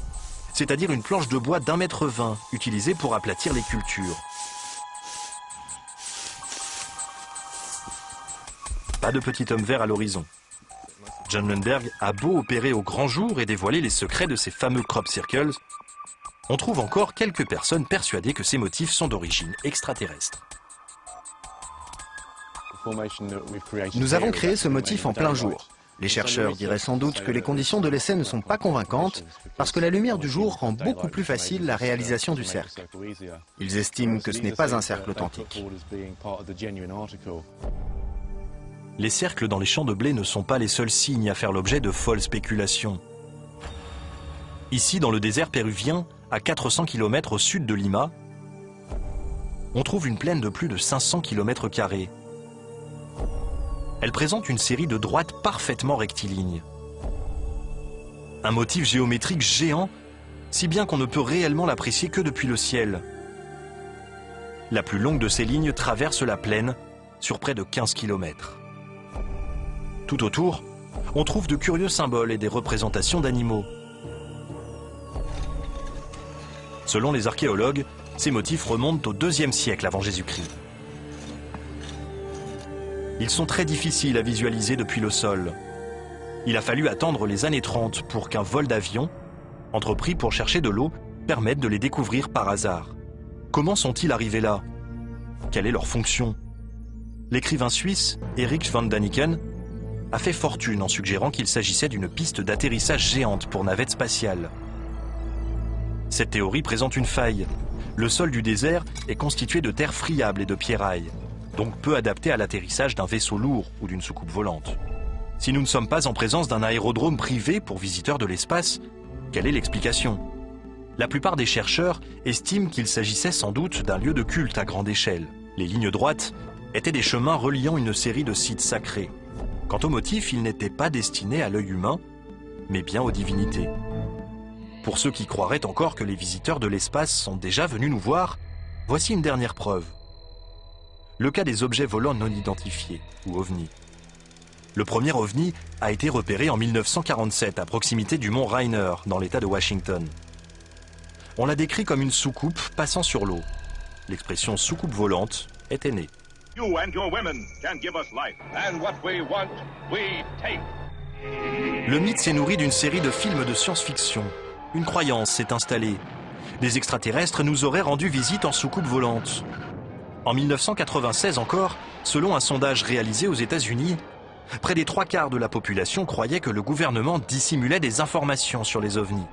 Speaker 1: c'est-à-dire une planche de bois d'1,20 m utilisée pour aplatir les cultures. Pas de petit homme vert à l'horizon. John Lundberg a beau opérer au grand jour et dévoiler les secrets de ces fameux crop circles, on trouve encore quelques personnes persuadées que ces motifs sont d'origine extraterrestre.
Speaker 2: Nous avons créé ce motif en plein jour. Les chercheurs diraient sans doute que les conditions de l'essai ne sont pas convaincantes parce que la lumière du jour rend beaucoup plus facile la réalisation du cercle. Ils estiment que ce n'est pas un cercle authentique.
Speaker 1: Les cercles dans les champs de blé ne sont pas les seuls signes à faire l'objet de folles spéculations. Ici, dans le désert péruvien, à 400 km au sud de Lima, on trouve une plaine de plus de 500 km². Elle présente une série de droites parfaitement rectilignes. Un motif géométrique géant, si bien qu'on ne peut réellement l'apprécier que depuis le ciel. La plus longue de ces lignes traverse la plaine sur près de 15 km. Tout autour, on trouve de curieux symboles et des représentations d'animaux. Selon les archéologues, ces motifs remontent au IIe siècle avant Jésus-Christ. Ils sont très difficiles à visualiser depuis le sol. Il a fallu attendre les années 30 pour qu'un vol d'avion, entrepris pour chercher de l'eau, permette de les découvrir par hasard. Comment sont-ils arrivés là? Quelle est leur fonction? L'écrivain suisse Erich von Däniken a fait fortune en suggérant qu'il s'agissait d'une piste d'atterrissage géante pour navettes spatiales. Cette théorie présente une faille. Le sol du désert est constitué de terre friable et de pierrailles, donc peu adapté à l'atterrissage d'un vaisseau lourd ou d'une soucoupe volante. Si nous ne sommes pas en présence d'un aérodrome privé pour visiteurs de l'espace, quelle est l'explication? La plupart des chercheurs estiment qu'il s'agissait sans doute d'un lieu de culte à grande échelle. Les lignes droites étaient des chemins reliant une série de sites sacrés. Quant au motif, il n'était pas destiné à l'œil humain, mais bien aux divinités. Pour ceux qui croiraient encore que les visiteurs de l'espace sont déjà venus nous voir, voici une dernière preuve. Le cas des objets volants non identifiés, ou OVNI. Le premier OVNI a été repéré en 1947 à proximité du mont Rainer, dans l'État de Washington. On l'a décrit comme une soucoupe passant sur l'eau. L'expression soucoupe volante était née.
Speaker 6: You and your women can give us life, and what we want, we take.
Speaker 1: Le mythe s'est nourri d'une série de films de science-fiction. Une croyance s'est installée. Des extraterrestres nous auraient rendu visite en soucoupe volante. En 1996 encore, selon un sondage réalisé aux États-Unis, près des 3/4 de la population croyait que le gouvernement dissimulait des informations sur les ovnis.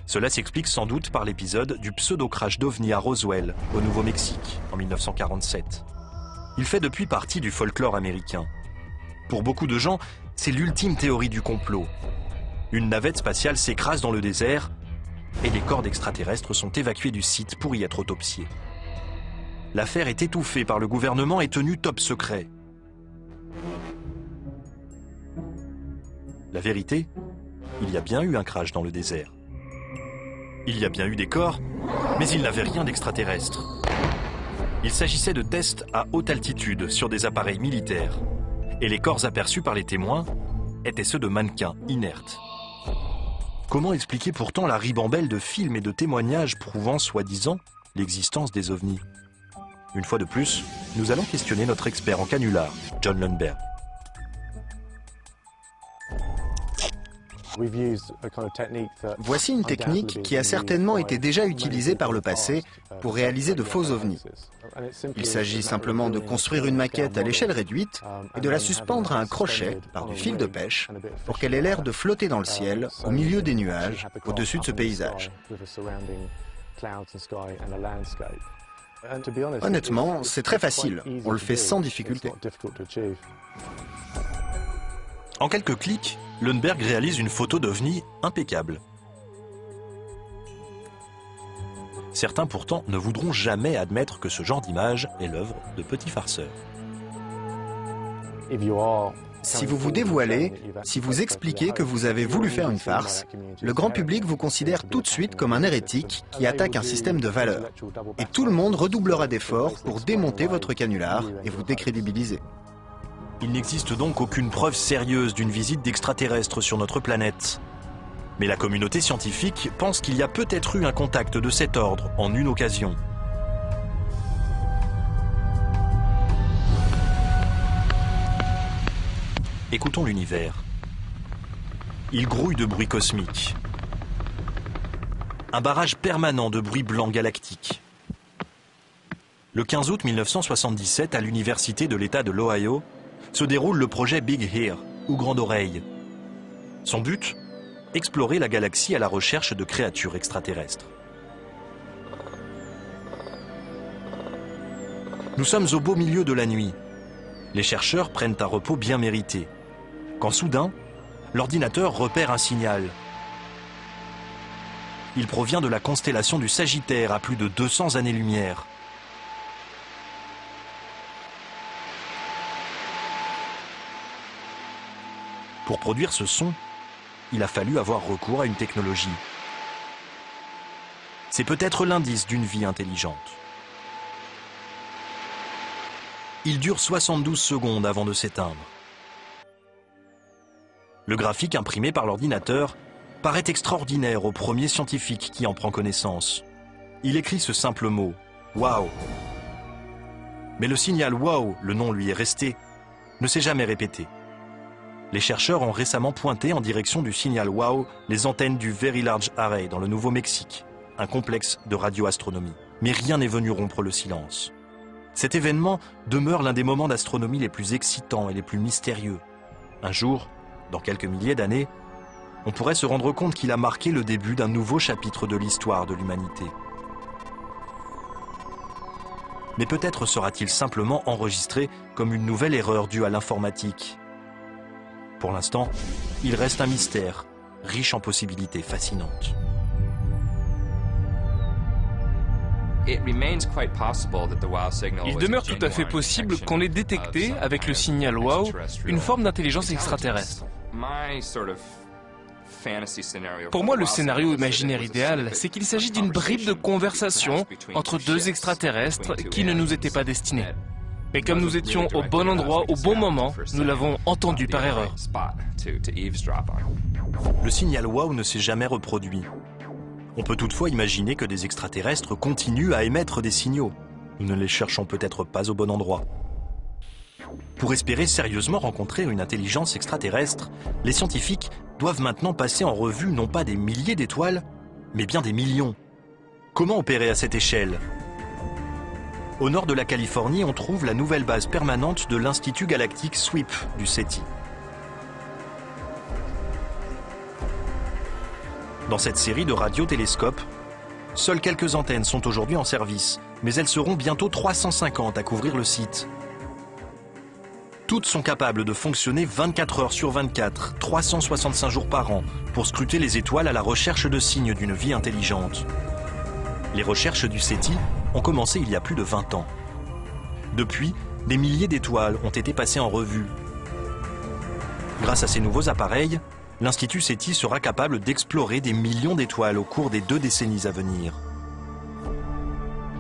Speaker 1: Cela s'explique sans doute par l'épisode du pseudo-crash d'ovnis à Roswell, au Nouveau-Mexique, en 1947. Il fait depuis partie du folklore américain. Pour beaucoup de gens, c'est l'ultime théorie du complot. Une navette spatiale s'écrase dans le désert et les corps d'extraterrestres sont évacués du site pour y être autopsiés. L'affaire est étouffée par le gouvernement et tenue top secret. La vérité, il y a bien eu un crash dans le désert. Il y a bien eu des corps, mais il n'avait rien d'extraterrestre. Il s'agissait de tests à haute altitude sur des appareils militaires. Et les corps aperçus par les témoins étaient ceux de mannequins inertes. Comment expliquer pourtant la ribambelle de films et de témoignages prouvant soi-disant l'existence des ovnis? Une fois de plus, nous allons questionner notre expert en canular, John Lundberg.
Speaker 2: Voici une technique qui a certainement été déjà utilisée par le passé pour réaliser de faux ovnis. Il s'agit simplement de construire une maquette à l'échelle réduite et de la suspendre à un crochet par du fil de pêche pour qu'elle ait l'air de flotter dans le ciel au milieu des nuages au-dessus de ce paysage. Honnêtement, c'est très facile. On le fait sans difficulté.
Speaker 1: En quelques clics, Lundberg réalise une photo d'OVNI impeccable. Certains pourtant ne voudront jamais admettre que ce genre d'image est l'œuvre de petits farceurs.
Speaker 2: Si vous vous dévoilez, si vous expliquez que vous avez voulu faire une farce, le grand public vous considère tout de suite comme un hérétique qui attaque un système de valeurs. Et tout le monde redoublera d'efforts pour démonter votre canular et vous décrédibiliser.
Speaker 1: Il n'existe donc aucune preuve sérieuse d'une visite d'extraterrestres sur notre planète. Mais la communauté scientifique pense qu'il y a peut-être eu un contact de cet ordre en une occasion. Écoutons l'univers. Il grouille de bruit cosmique. Un barrage permanent de bruit blanc galactique. Le 15 août 1977, à l'université de l'État de l'Ohio, se déroule le projet Big Ear, ou Grande Oreille. Son but ? Explorer la galaxie à la recherche de créatures extraterrestres. Nous sommes au beau milieu de la nuit. Les chercheurs prennent un repos bien mérité. Quand soudain, l'ordinateur repère un signal. Il provient de la constellation du Sagittaire à plus de 200 années-lumière. Pour produire ce son, il a fallu avoir recours à une technologie. C'est peut-être l'indice d'une vie intelligente. Il dure 72 secondes avant de s'éteindre. Le graphique imprimé par l'ordinateur paraît extraordinaire au premier scientifique qui en prend connaissance. Il écrit ce simple mot, « Wow ». Mais le signal « Wow », le nom lui est resté, ne s'est jamais répété. Les chercheurs ont récemment pointé en direction du signal WOW les antennes du Very Large Array dans le Nouveau-Mexique, un complexe de radioastronomie. Mais rien n'est venu rompre le silence. Cet événement demeure l'un des moments d'astronomie les plus excitants et les plus mystérieux. Un jour, dans quelques milliers d'années, on pourrait se rendre compte qu'il a marqué le début d'un nouveau chapitre de l'histoire de l'humanité. Mais peut-être sera-t-il simplement enregistré comme une nouvelle erreur due à l'informatique. Pour l'instant, il reste un mystère, riche en possibilités fascinantes.
Speaker 10: Il demeure tout à fait possible qu'on ait détecté, avec le signal WOW, une forme d'intelligence extraterrestre. Pour moi, le scénario imaginaire idéal, c'est qu'il s'agit d'une bribe de conversation entre deux extraterrestres qui ne nous étaient pas destinés. Mais comme nous étions au bon endroit, au bon moment, nous l'avons entendu par erreur.
Speaker 1: Le signal WOW ne s'est jamais reproduit. On peut toutefois imaginer que des extraterrestres continuent à émettre des signaux. Nous ne les cherchons peut-être pas au bon endroit. Pour espérer sérieusement rencontrer une intelligence extraterrestre, les scientifiques doivent maintenant passer en revue non pas des milliers d'étoiles, mais bien des millions. Comment opérer à cette échelle ? Au nord de la Californie, on trouve la nouvelle base permanente de l'Institut galactique SWIP du SETI. Dans cette série de radiotélescopes, seules quelques antennes sont aujourd'hui en service, mais elles seront bientôt 350 à couvrir le site. Toutes sont capables de fonctionner 24 heures sur 24, 365 jours par an, pour scruter les étoiles à la recherche de signes d'une vie intelligente. Les recherches du SETI ont commencé il y a plus de 20 ans. Depuis, des milliers d'étoiles ont été passées en revue. Grâce à ces nouveaux appareils, l'Institut SETI sera capable d'explorer des millions d'étoiles au cours des 2 décennies à venir.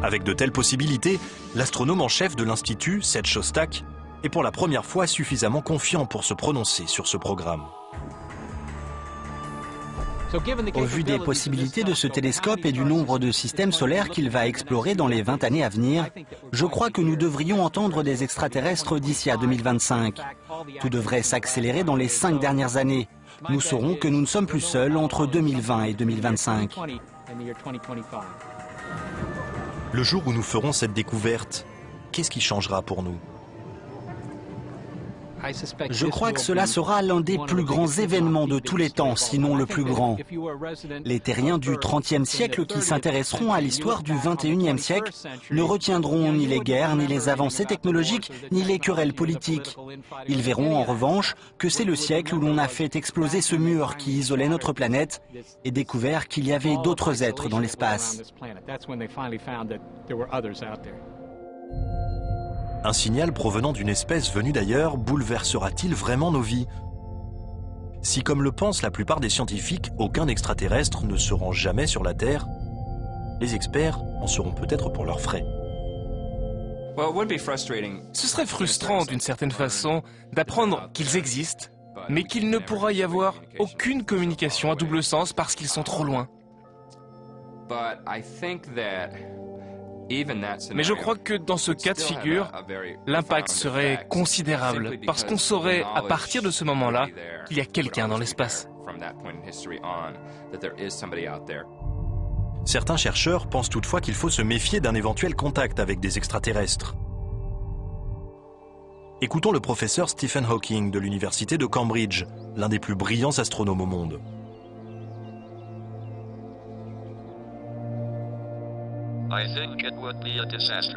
Speaker 1: Avec de telles possibilités, l'astronome en chef de l'Institut, Seth Shostak, est pour la première fois suffisamment confiant pour se prononcer sur ce programme.
Speaker 4: Au vu des possibilités de ce télescope et du nombre de systèmes solaires qu'il va explorer dans les 20 années à venir, je crois que nous devrions entendre des extraterrestres d'ici à 2025. Tout devrait s'accélérer dans les 5 dernières années. Nous saurons que nous ne sommes plus seuls entre 2020 et 2025.
Speaker 1: Le jour où nous ferons cette découverte, qu'est-ce qui changera pour nous ?
Speaker 4: Je crois que cela sera l'un des plus grands événements de tous les temps, sinon le plus grand. Les terriens du XXe siècle qui s'intéresseront à l'histoire du XXIe siècle ne retiendront ni les guerres, ni les avancées technologiques, ni les querelles politiques. Ils verront en revanche que c'est le siècle où l'on a fait exploser ce mur qui isolait notre planète et découvert qu'il y avait d'autres êtres dans l'espace.
Speaker 1: Un signal provenant d'une espèce venue d'ailleurs bouleversera-t-il vraiment nos vies ? Si, comme le pensent la plupart des scientifiques, aucun extraterrestre ne se rend jamais sur la Terre, les experts en seront peut-être pour leurs frais.
Speaker 10: Ce serait frustrant d'une certaine façon d'apprendre qu'ils existent, mais qu'il ne pourra y avoir aucune communication à double sens parce qu'ils sont trop loin. Mais je crois que dans ce cas de figure, l'impact serait considérable parce qu'on saurait à partir de ce moment-là qu'il y a quelqu'un dans l'espace.
Speaker 1: Certains chercheurs pensent toutefois qu'il faut se méfier d'un éventuel contact avec des extraterrestres. Écoutons le professeur Stephen Hawking de l'université de Cambridge, l'un des plus brillants astronomes au monde.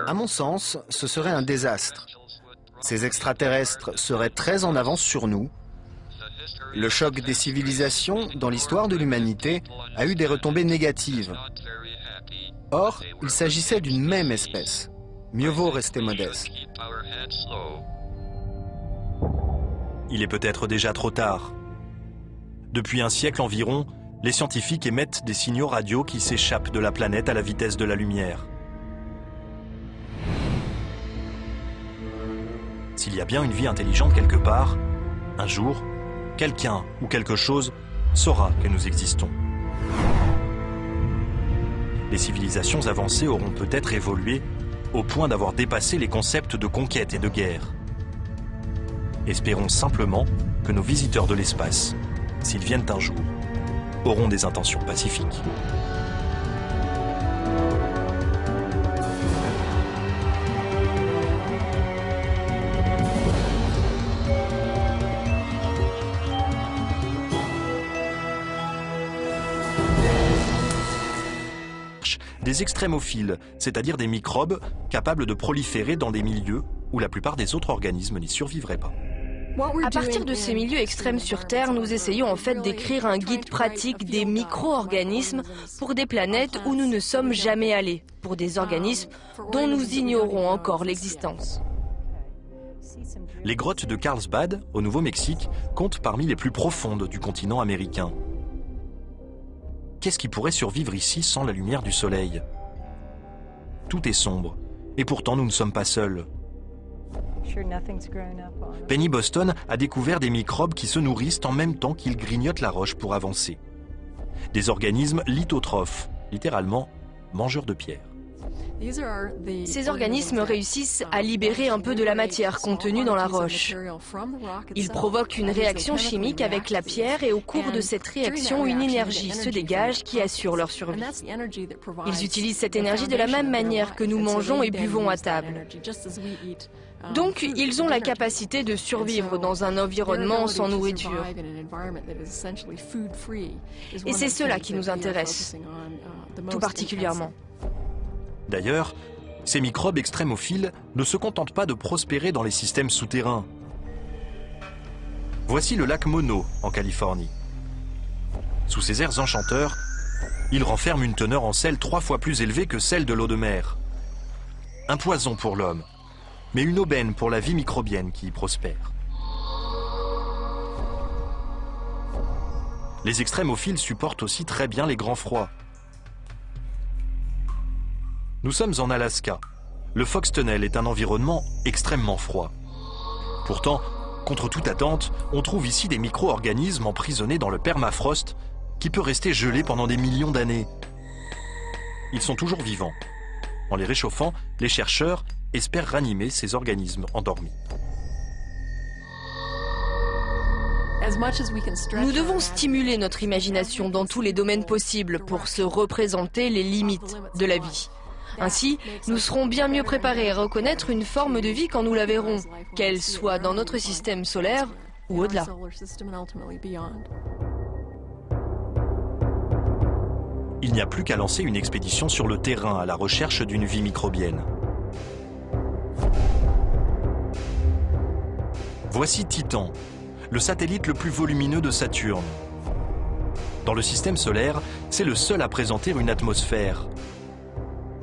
Speaker 2: À mon sens, ce serait un désastre. Ces extraterrestres seraient très en avance sur nous. Le choc des civilisations dans l'histoire de l'humanité a eu des retombées négatives. Or, il s'agissait d'une même espèce. Mieux vaut rester modeste.
Speaker 1: Il est peut-être déjà trop tard. Depuis un siècle environ, les scientifiques émettent des signaux radio qui s'échappent de la planète à la vitesse de la lumière. S'il y a bien une vie intelligente quelque part, un jour, quelqu'un ou quelque chose saura que nous existons. Les civilisations avancées auront peut-être évolué au point d'avoir dépassé les concepts de conquête et de guerre. Espérons simplement que nos visiteurs de l'espace, s'ils viennent un jour, auront des intentions pacifiques. des extrémophiles, c'est-à-dire des microbes capables de proliférer dans des milieux où la plupart des autres organismes n'y survivraient pas.
Speaker 5: À partir de ces milieux extrêmes sur Terre, nous essayons en fait d'écrire un guide pratique des micro-organismes pour des planètes où nous ne sommes jamais allés, pour des organismes dont nous ignorons encore l'existence.
Speaker 1: Les grottes de Carlsbad, au Nouveau-Mexique, comptent parmi les plus profondes du continent américain. Qu'est-ce qui pourrait survivre ici sans la lumière du soleil? Tout est sombre, et pourtant nous ne sommes pas seuls. Penny Boston a découvert des microbes qui se nourrissent en même temps qu'ils grignotent la roche pour avancer. Des organismes lithotrophes, littéralement mangeurs de pierre.
Speaker 5: Ces organismes réussissent à libérer un peu de la matière contenue dans la roche. Ils provoquent une réaction chimique avec la pierre et au cours de cette réaction, une énergie se dégage qui assure leur survie. Ils utilisent cette énergie de la même manière que nous mangeons et buvons à table. Donc, ils ont la capacité de survivre dans un environnement sans nourriture. Et c'est cela qui nous intéresse, tout particulièrement.
Speaker 1: D'ailleurs, ces microbes extrémophiles ne se contentent pas de prospérer dans les systèmes souterrains. Voici le lac Mono, en Californie. Sous ses airs enchanteurs, il renferme une teneur en sel 3 fois plus élevée que celle de l'eau de mer. Un poison pour l'homme, mais une aubaine pour la vie microbienne qui y prospère. Les extrémophiles supportent aussi très bien les grands froids. Nous sommes en Alaska. Le Fox Tunnel est un environnement extrêmement froid. Pourtant, contre toute attente, on trouve ici des micro-organismes emprisonnés dans le permafrost qui peut rester gelé pendant des millions d'années. Ils sont toujours vivants. En les réchauffant, les chercheurs espèrent ranimer ces organismes endormis.
Speaker 5: Nous devons stimuler notre imagination dans tous les domaines possibles pour se représenter les limites de la vie. Ainsi, nous serons bien mieux préparés à reconnaître une forme de vie quand nous la verrons, qu'elle soit dans notre système solaire ou au-delà.
Speaker 1: Il n'y a plus qu'à lancer une expédition sur le terrain à la recherche d'une vie microbienne. Voici Titan, le satellite le plus volumineux de Saturne. Dans le système solaire, c'est le seul à présenter une atmosphère.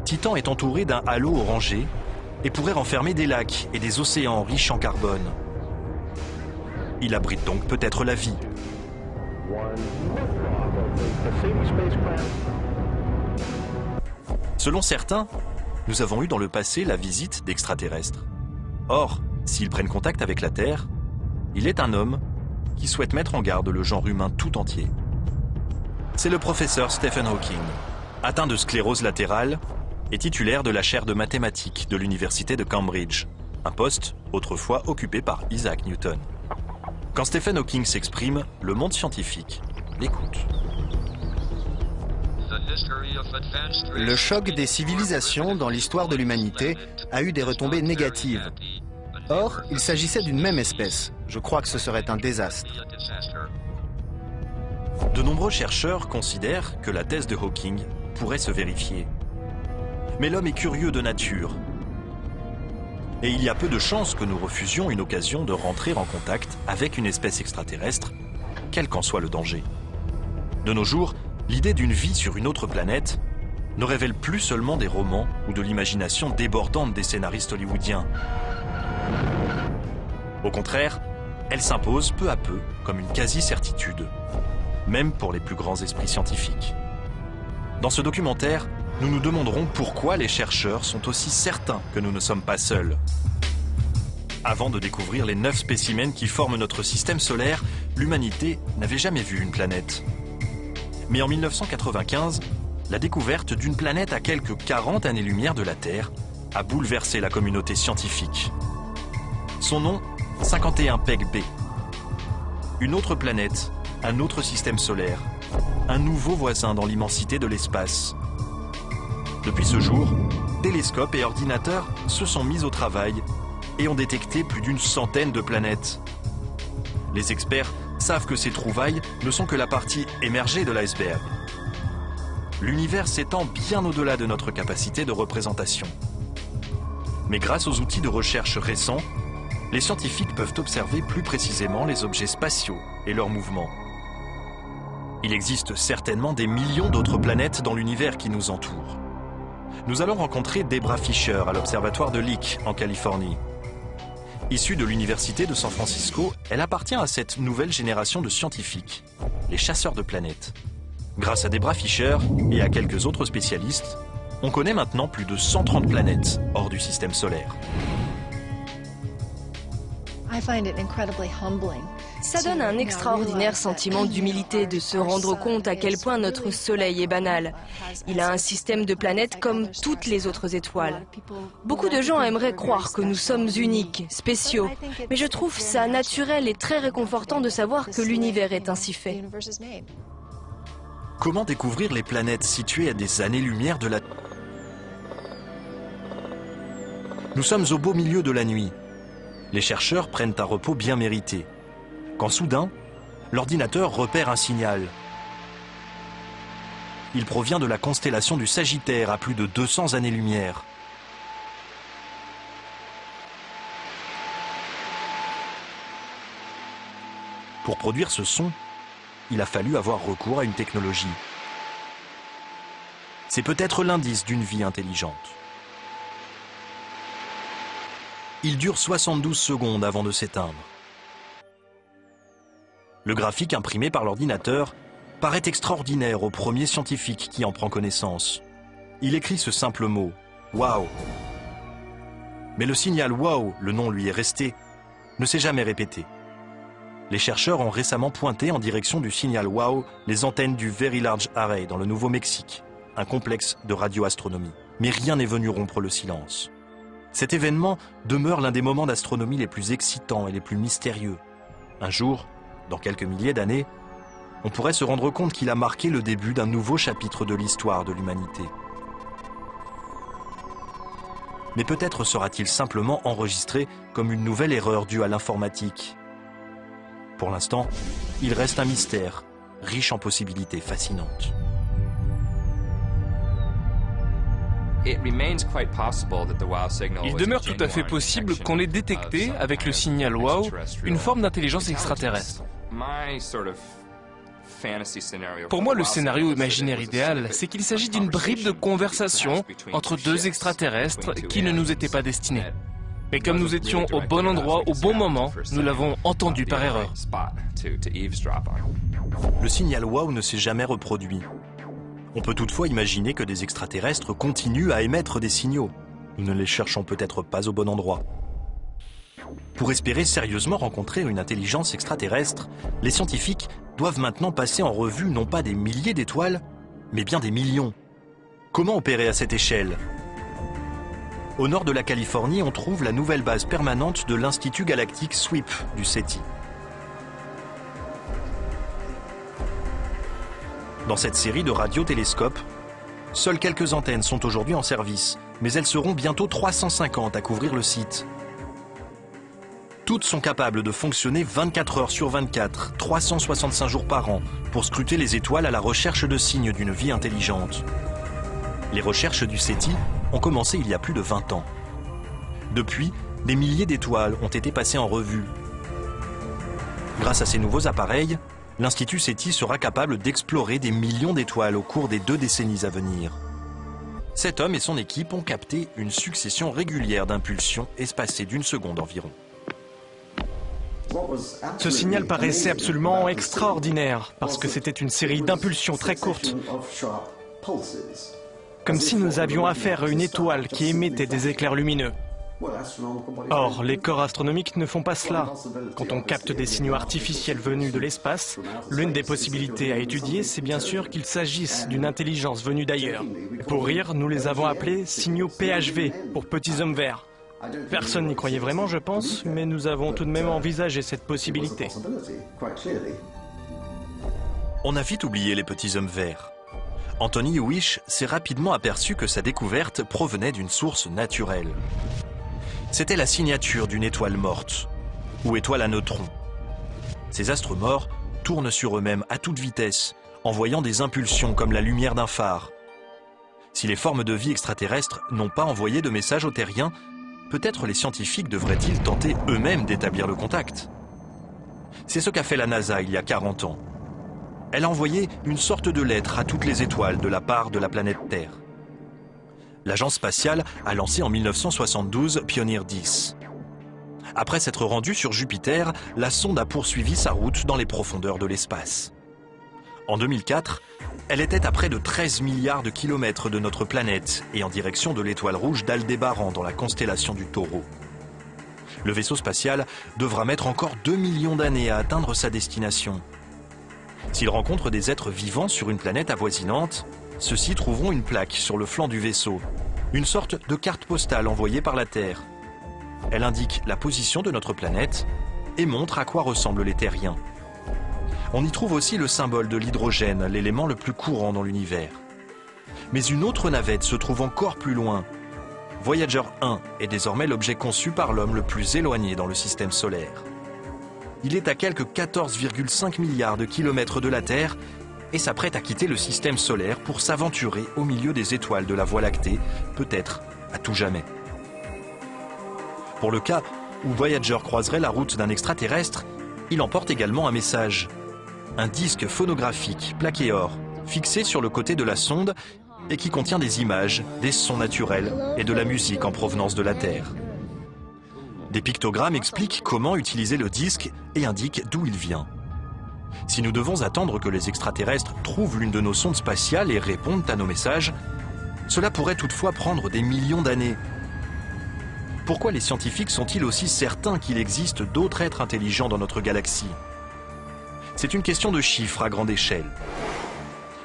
Speaker 1: Titan est entouré d'un halo orangé et pourrait renfermer des lacs et des océans riches en carbone. Il abrite donc peut-être la vie. Selon certains, nous avons eu dans le passé la visite d'extraterrestres. Or, s'ils prennent contact avec la Terre, il est un homme qui souhaite mettre en garde le genre humain tout entier. C'est le professeur Stephen Hawking, atteint de sclérose latérale et titulaire de la chaire de mathématiques de l'université de Cambridge, un poste autrefois occupé par Isaac Newton. Quand Stephen Hawking s'exprime, le monde scientifique l'écoute.
Speaker 2: Le choc des civilisations dans l'histoire de l'humanité a eu des retombées négatives. Or, il s'agissait d'une même espèce. Je crois que ce serait un désastre.
Speaker 1: De nombreux chercheurs considèrent que la thèse de Hawking pourrait se vérifier. Mais l'homme est curieux de nature. Et il y a peu de chances que nous refusions une occasion de rentrer en contact avec une espèce extraterrestre, quel qu'en soit le danger. De nos jours, l'idée d'une vie sur une autre planète ne révèle plus seulement des romans ou de l'imagination débordante des scénaristes hollywoodiens. Au contraire, elle s'impose peu à peu comme une quasi-certitude, même pour les plus grands esprits scientifiques. Dans ce documentaire, nous nous demanderons pourquoi les chercheurs sont aussi certains que nous ne sommes pas seuls. Avant de découvrir les 9 spécimens qui forment notre système solaire, l'humanité n'avait jamais vu une planète. Mais en 1995, la découverte d'une planète à quelques 40 années-lumière de la Terre a bouleversé la communauté scientifique. Son nom, 51 Peg B. Une autre planète, un autre système solaire, un nouveau voisin dans l'immensité de l'espace. Depuis ce jour, télescopes et ordinateurs se sont mis au travail et ont détecté plus d'une centaine de planètes. Les experts savent que ces trouvailles ne sont que la partie émergée de l'iceberg. l'univers s'étend bien au-delà de notre capacité de représentation. Mais grâce aux outils de recherche récents, les scientifiques peuvent observer plus précisément les objets spatiaux et leurs mouvements. Il existe certainement des millions d'autres planètes dans l'univers qui nous entoure. Nous allons rencontrer Debra Fischer à l'observatoire de Lick, en Californie. Issue de l'université de San Francisco, elle appartient à cette nouvelle génération de scientifiques, les chasseurs de planètes. Grâce à Debra Fischer et à quelques autres spécialistes, on connaît maintenant plus de 130 planètes hors du système solaire.
Speaker 5: Ça donne un extraordinaire sentiment d'humilité de se rendre compte à quel point notre Soleil est banal. Il a un système de planètes comme toutes les autres étoiles. Beaucoup de gens aimeraient croire que nous sommes uniques, spéciaux, mais je trouve ça naturel et très réconfortant de savoir que l'univers est ainsi fait.
Speaker 1: Comment découvrir les planètes situées à des années-lumière de la... Nous sommes au beau milieu de la nuit. Les chercheurs prennent un repos bien mérité. Quand soudain, l'ordinateur repère un signal. Il provient de la constellation du Sagittaire à plus de 200 années-lumière. Pour produire ce son, il a fallu avoir recours à une technologie. C'est peut-être l'indice d'une vie intelligente. Il dure 72 secondes avant de s'éteindre. Le graphique imprimé par l'ordinateur paraît extraordinaire au premier scientifique qui en prend connaissance. Il écrit ce simple mot, « Wow ». Mais le signal « Wow », le nom lui est resté, ne s'est jamais répété. Les chercheurs ont récemment pointé en direction du signal « Wow » les antennes du Very Large Array dans le Nouveau-Mexique, un complexe de radioastronomie. Mais rien n'est venu rompre le silence. Cet événement demeure l'un des moments d'astronomie les plus excitants et les plus mystérieux. Un jour, dans quelques milliers d'années, on pourrait se rendre compte qu'il a marqué le début d'un nouveau chapitre de l'histoire de l'humanité. Mais peut-être sera-t-il simplement enregistré comme une nouvelle erreur due à l'informatique. Pour l'instant, il reste un mystère, riche en possibilités fascinantes.
Speaker 10: Il demeure tout à fait possible qu'on ait détecté, avec le signal WOW, une forme d'intelligence extraterrestre. Pour moi, le scénario imaginaire idéal, c'est qu'il s'agit d'une bribe de conversation entre deux extraterrestres qui ne nous étaient pas destinés. Mais comme nous étions au bon endroit, au bon moment, nous l'avons entendu par erreur.
Speaker 1: Le signal WOW ne s'est jamais reproduit. On peut toutefois imaginer que des extraterrestres continuent à émettre des signaux. Nous ne les cherchons peut-être pas au bon endroit. Pour espérer sérieusement rencontrer une intelligence extraterrestre, les scientifiques doivent maintenant passer en revue non pas des milliers d'étoiles, mais bien des millions. Comment opérer à cette échelle ? Au nord de la Californie, on trouve la nouvelle base permanente de l'Institut galactique SWIP du SETI. Dans cette série de radiotélescopes, seules quelques antennes sont aujourd'hui en service, mais elles seront bientôt 350 à couvrir le site. Toutes sont capables de fonctionner 24 heures sur 24, 365 jours par an, pour scruter les étoiles à la recherche de signes d'une vie intelligente. Les recherches du SETI ont commencé il y a plus de 20 ans. Depuis, des milliers d'étoiles ont été passées en revue. Grâce à ces nouveaux appareils, l'Institut SETI sera capable d'explorer des millions d'étoiles au cours des 2 décennies à venir. Cet homme et son équipe ont capté une succession régulière d'impulsions espacées d'1 seconde environ.
Speaker 3: Ce signal paraissait absolument extraordinaire, parce que c'était une série d'impulsions très courtes. Comme si nous avions affaire à une étoile qui émettait des éclairs lumineux. Or, les corps astronomiques ne font pas cela. Quand on capte des signaux artificiels venus de l'espace, l'une des possibilités à étudier, c'est bien sûr qu'il s'agisse d'une intelligence venue d'ailleurs. Pour rire, nous les avons appelés signaux PHV, pour petits hommes verts. Personne n'y croyait vraiment, je pense, mais nous avons tout de même envisagé cette possibilité.
Speaker 1: On a vite oublié les petits hommes verts. Anthony Hewish s'est rapidement aperçu que sa découverte provenait d'une source naturelle. C'était la signature d'une étoile morte, ou étoile à neutrons. Ces astres morts tournent sur eux-mêmes à toute vitesse, envoyant des impulsions comme la lumière d'un phare. Si les formes de vie extraterrestres n'ont pas envoyé de message aux terriens, peut-être les scientifiques devraient-ils tenter eux-mêmes d'établir le contact. C'est ce qu'a fait la NASA il y a 40 ans. Elle a envoyé une sorte de lettre à toutes les étoiles de la part de la planète Terre. L'agence spatiale a lancé en 1972 Pioneer 10. Après s'être rendue sur Jupiter, la sonde a poursuivi sa route dans les profondeurs de l'espace. En 2004, elle était à près de 13 milliards de kilomètres de notre planète et en direction de l'étoile rouge d'Aldébaran dans la constellation du Taureau. Le vaisseau spatial devra mettre encore 2 millions d'années à atteindre sa destination. S'il rencontre des êtres vivants sur une planète avoisinante, ceux-ci trouveront une plaque sur le flanc du vaisseau, une sorte de carte postale envoyée par la Terre. Elle indique la position de notre planète et montre à quoi ressemblent les terriens. On y trouve aussi le symbole de l'hydrogène, l'élément le plus courant dans l'univers. Mais une autre navette se trouve encore plus loin. Voyager 1 est désormais l'objet conçu par l'homme le plus éloigné dans le système solaire. Il est à quelques 14,5 milliards de kilomètres de la Terre et s'apprête à quitter le système solaire pour s'aventurer au milieu des étoiles de la Voie lactée, peut-être à tout jamais. Pour le cas où Voyager croiserait la route d'un extraterrestre, il emporte également un message. Un disque phonographique plaqué or, fixé sur le côté de la sonde et qui contient des images, des sons naturels et de la musique en provenance de la Terre. Des pictogrammes expliquent comment utiliser le disque et indiquent d'où il vient. Si nous devons attendre que les extraterrestres trouvent l'une de nos sondes spatiales et répondent à nos messages, cela pourrait toutefois prendre des millions d'années. Pourquoi les scientifiques sont-ils aussi certains qu'il existe d'autres êtres intelligents dans notre galaxie? C'est une question de chiffres à grande échelle.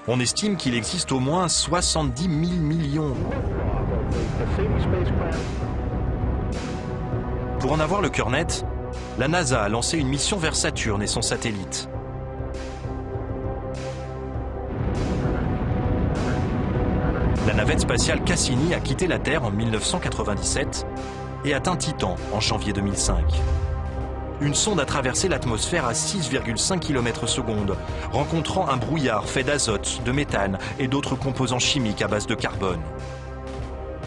Speaker 1: On estime qu'il existe au moins 70 000 millions. Pour en avoir le cœur net, la NASA a lancé une mission vers Saturne et son satellite. La navette spatiale Cassini a quitté la Terre en 1997 et atteint Titan en janvier 2005. Une sonde a traversé l'atmosphère à 6,5 km/s, rencontrant un brouillard fait d'azote, de méthane et d'autres composants chimiques à base de carbone.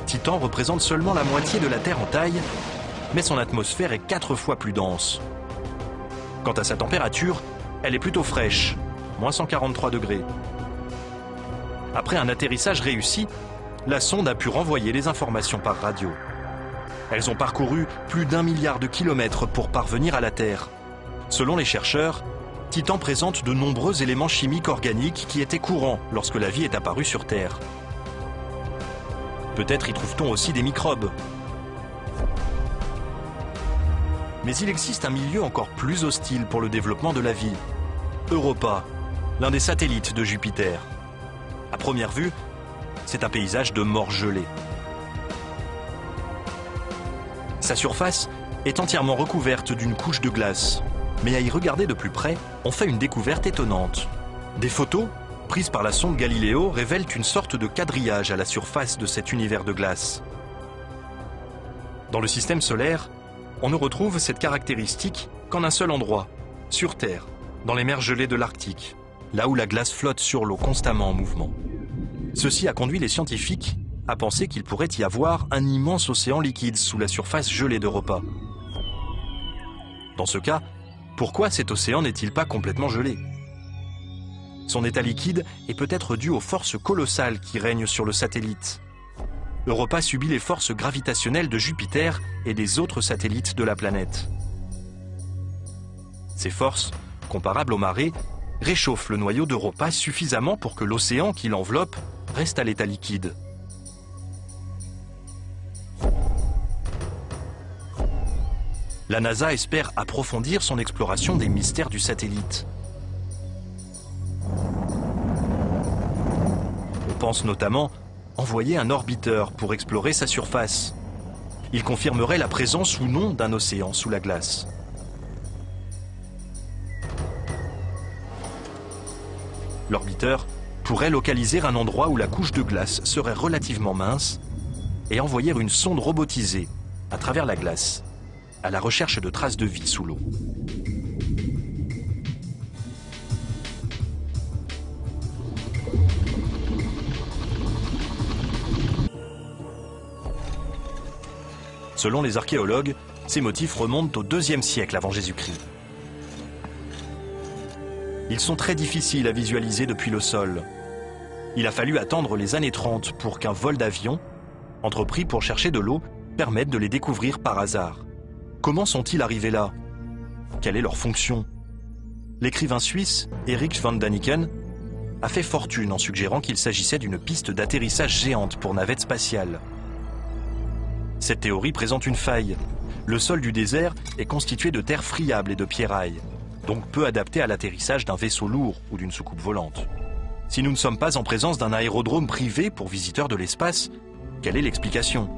Speaker 1: Titan représente seulement la moitié de la Terre en taille, mais son atmosphère est 4 fois plus dense. Quant à sa température, elle est plutôt fraîche, moins 143 degrés. Après un atterrissage réussi, la sonde a pu renvoyer les informations par radio. Elles ont parcouru plus d'1 milliard de kilomètres pour parvenir à la Terre. Selon les chercheurs, Titan présente de nombreux éléments chimiques organiques qui étaient courants lorsque la vie est apparue sur Terre. Peut-être y trouve-t-on aussi des microbes. Mais il existe un milieu encore plus hostile pour le développement de la vie. Europa, l'un des satellites de Jupiter. À première vue, c'est un paysage de mort gelée. Sa surface est entièrement recouverte d'une couche de glace. Mais à y regarder de plus près, on fait une découverte étonnante. Des photos, prises par la sonde Galileo, révèlent une sorte de quadrillage à la surface de cet univers de glace. Dans le système solaire, on ne retrouve cette caractéristique qu'en un seul endroit, sur Terre, dans les mers gelées de l'Arctique, là où la glace flotte sur l'eau constamment en mouvement. Ceci a conduit les scientifiques à penser qu'il pourrait y avoir un immense océan liquide sous la surface gelée d'Europa. Dans ce cas, pourquoi cet océan n'est-il pas complètement gelé? Son état liquide est peut-être dû aux forces colossales qui règnent sur le satellite. Europa subit les forces gravitationnelles de Jupiter et des autres satellites de la planète. Ces forces, comparables aux marées, réchauffent le noyau d'Europa suffisamment pour que l'océan qui l'enveloppe reste à l'état liquide. La NASA espère approfondir son exploration des mystères du satellite. On pense notamment envoyer un orbiteur pour explorer sa surface. Il confirmerait la présence ou non d'un océan sous la glace. L'orbiteur pourrait localiser un endroit où la couche de glace serait relativement mince et envoyer une sonde robotisée à travers la glace à la recherche de traces de vie sous l'eau. Selon les archéologues, ces motifs remontent au IIe siècle avant Jésus-Christ. Ils sont très difficiles à visualiser depuis le sol. Il a fallu attendre les années 30 pour qu'un vol d'avion, entrepris pour chercher de l'eau, permette de les découvrir par hasard. Comment sont-ils arrivés là? Quelle est leur fonction? L'écrivain suisse Erich von Däniken a fait fortune en suggérant qu'il s'agissait d'une piste d'atterrissage géante pour navettes spatiales. Cette théorie présente une faille. Le sol du désert est constitué de terre friable et de pierrailles, donc peu adapté à l'atterrissage d'un vaisseau lourd ou d'une soucoupe volante. Si nous ne sommes pas en présence d'un aérodrome privé pour visiteurs de l'espace, quelle est l'explication?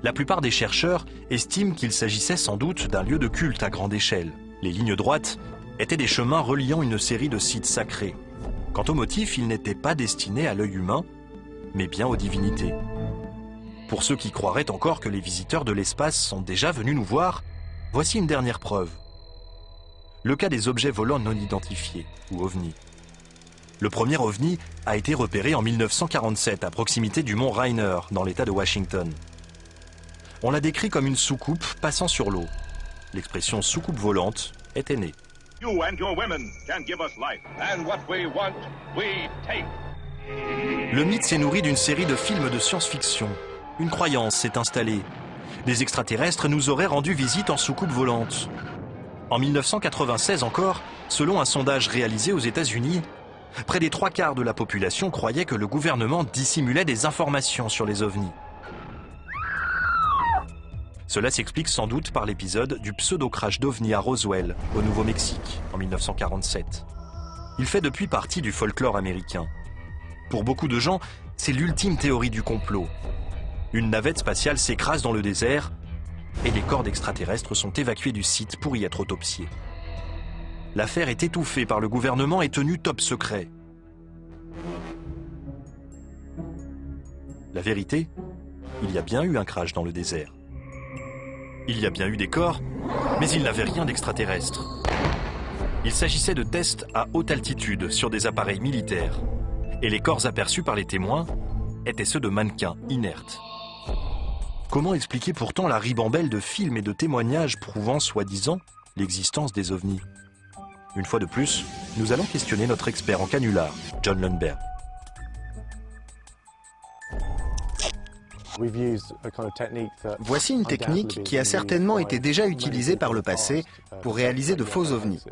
Speaker 1: La plupart des chercheurs estiment qu'il s'agissait sans doute d'un lieu de culte à grande échelle. Les lignes droites étaient des chemins reliant une série de sites sacrés. Quant au motif, il n'était pas destiné à l'œil humain, mais bien aux divinités. Pour ceux qui croiraient encore que les visiteurs de l'espace sont déjà venus nous voir, voici une dernière preuve. Le cas des objets volants non identifiés, ou OVNI. Le premier OVNI a été repéré en 1947 à proximité du mont Rainer, dans l'État de Washington. On l'a décrit comme une soucoupe passant sur l'eau. L'expression soucoupe volante était née.
Speaker 6: You and your women can give us life, and what we want, we take.
Speaker 1: Le mythe s'est nourri d'une série de films de science-fiction. Une croyance s'est installée. Des extraterrestres nous auraient rendu visite en soucoupe volante. En 1996 encore, selon un sondage réalisé aux États-Unis, près des 3/4 de la population croyait que le gouvernement dissimulait des informations sur les ovnis. Cela s'explique sans doute par l'épisode du pseudo-crash d'ovnis à Roswell, au Nouveau-Mexique, en 1947. Il fait depuis partie du folklore américain. Pour beaucoup de gens, c'est l'ultime théorie du complot. Une navette spatiale s'écrase dans le désert et les corps d'extraterrestres sont évacués du site pour y être autopsiés. L'affaire est étouffée par le gouvernement et tenue top secret. La vérité, il y a bien eu un crash dans le désert. Il y a bien eu des corps, mais il n'avait rien d'extraterrestre. Il s'agissait de tests à haute altitude sur des appareils militaires. Et les corps aperçus par les témoins étaient ceux de mannequins inertes. Comment expliquer pourtant la ribambelle de films et de témoignages prouvant soi-disant l'existence des ovnis? Une fois de plus, nous allons questionner notre expert en canular, John Lundberg.
Speaker 2: Voici une technique qui a certainement été déjà utilisée par le passé pour réaliser de faux ovnis.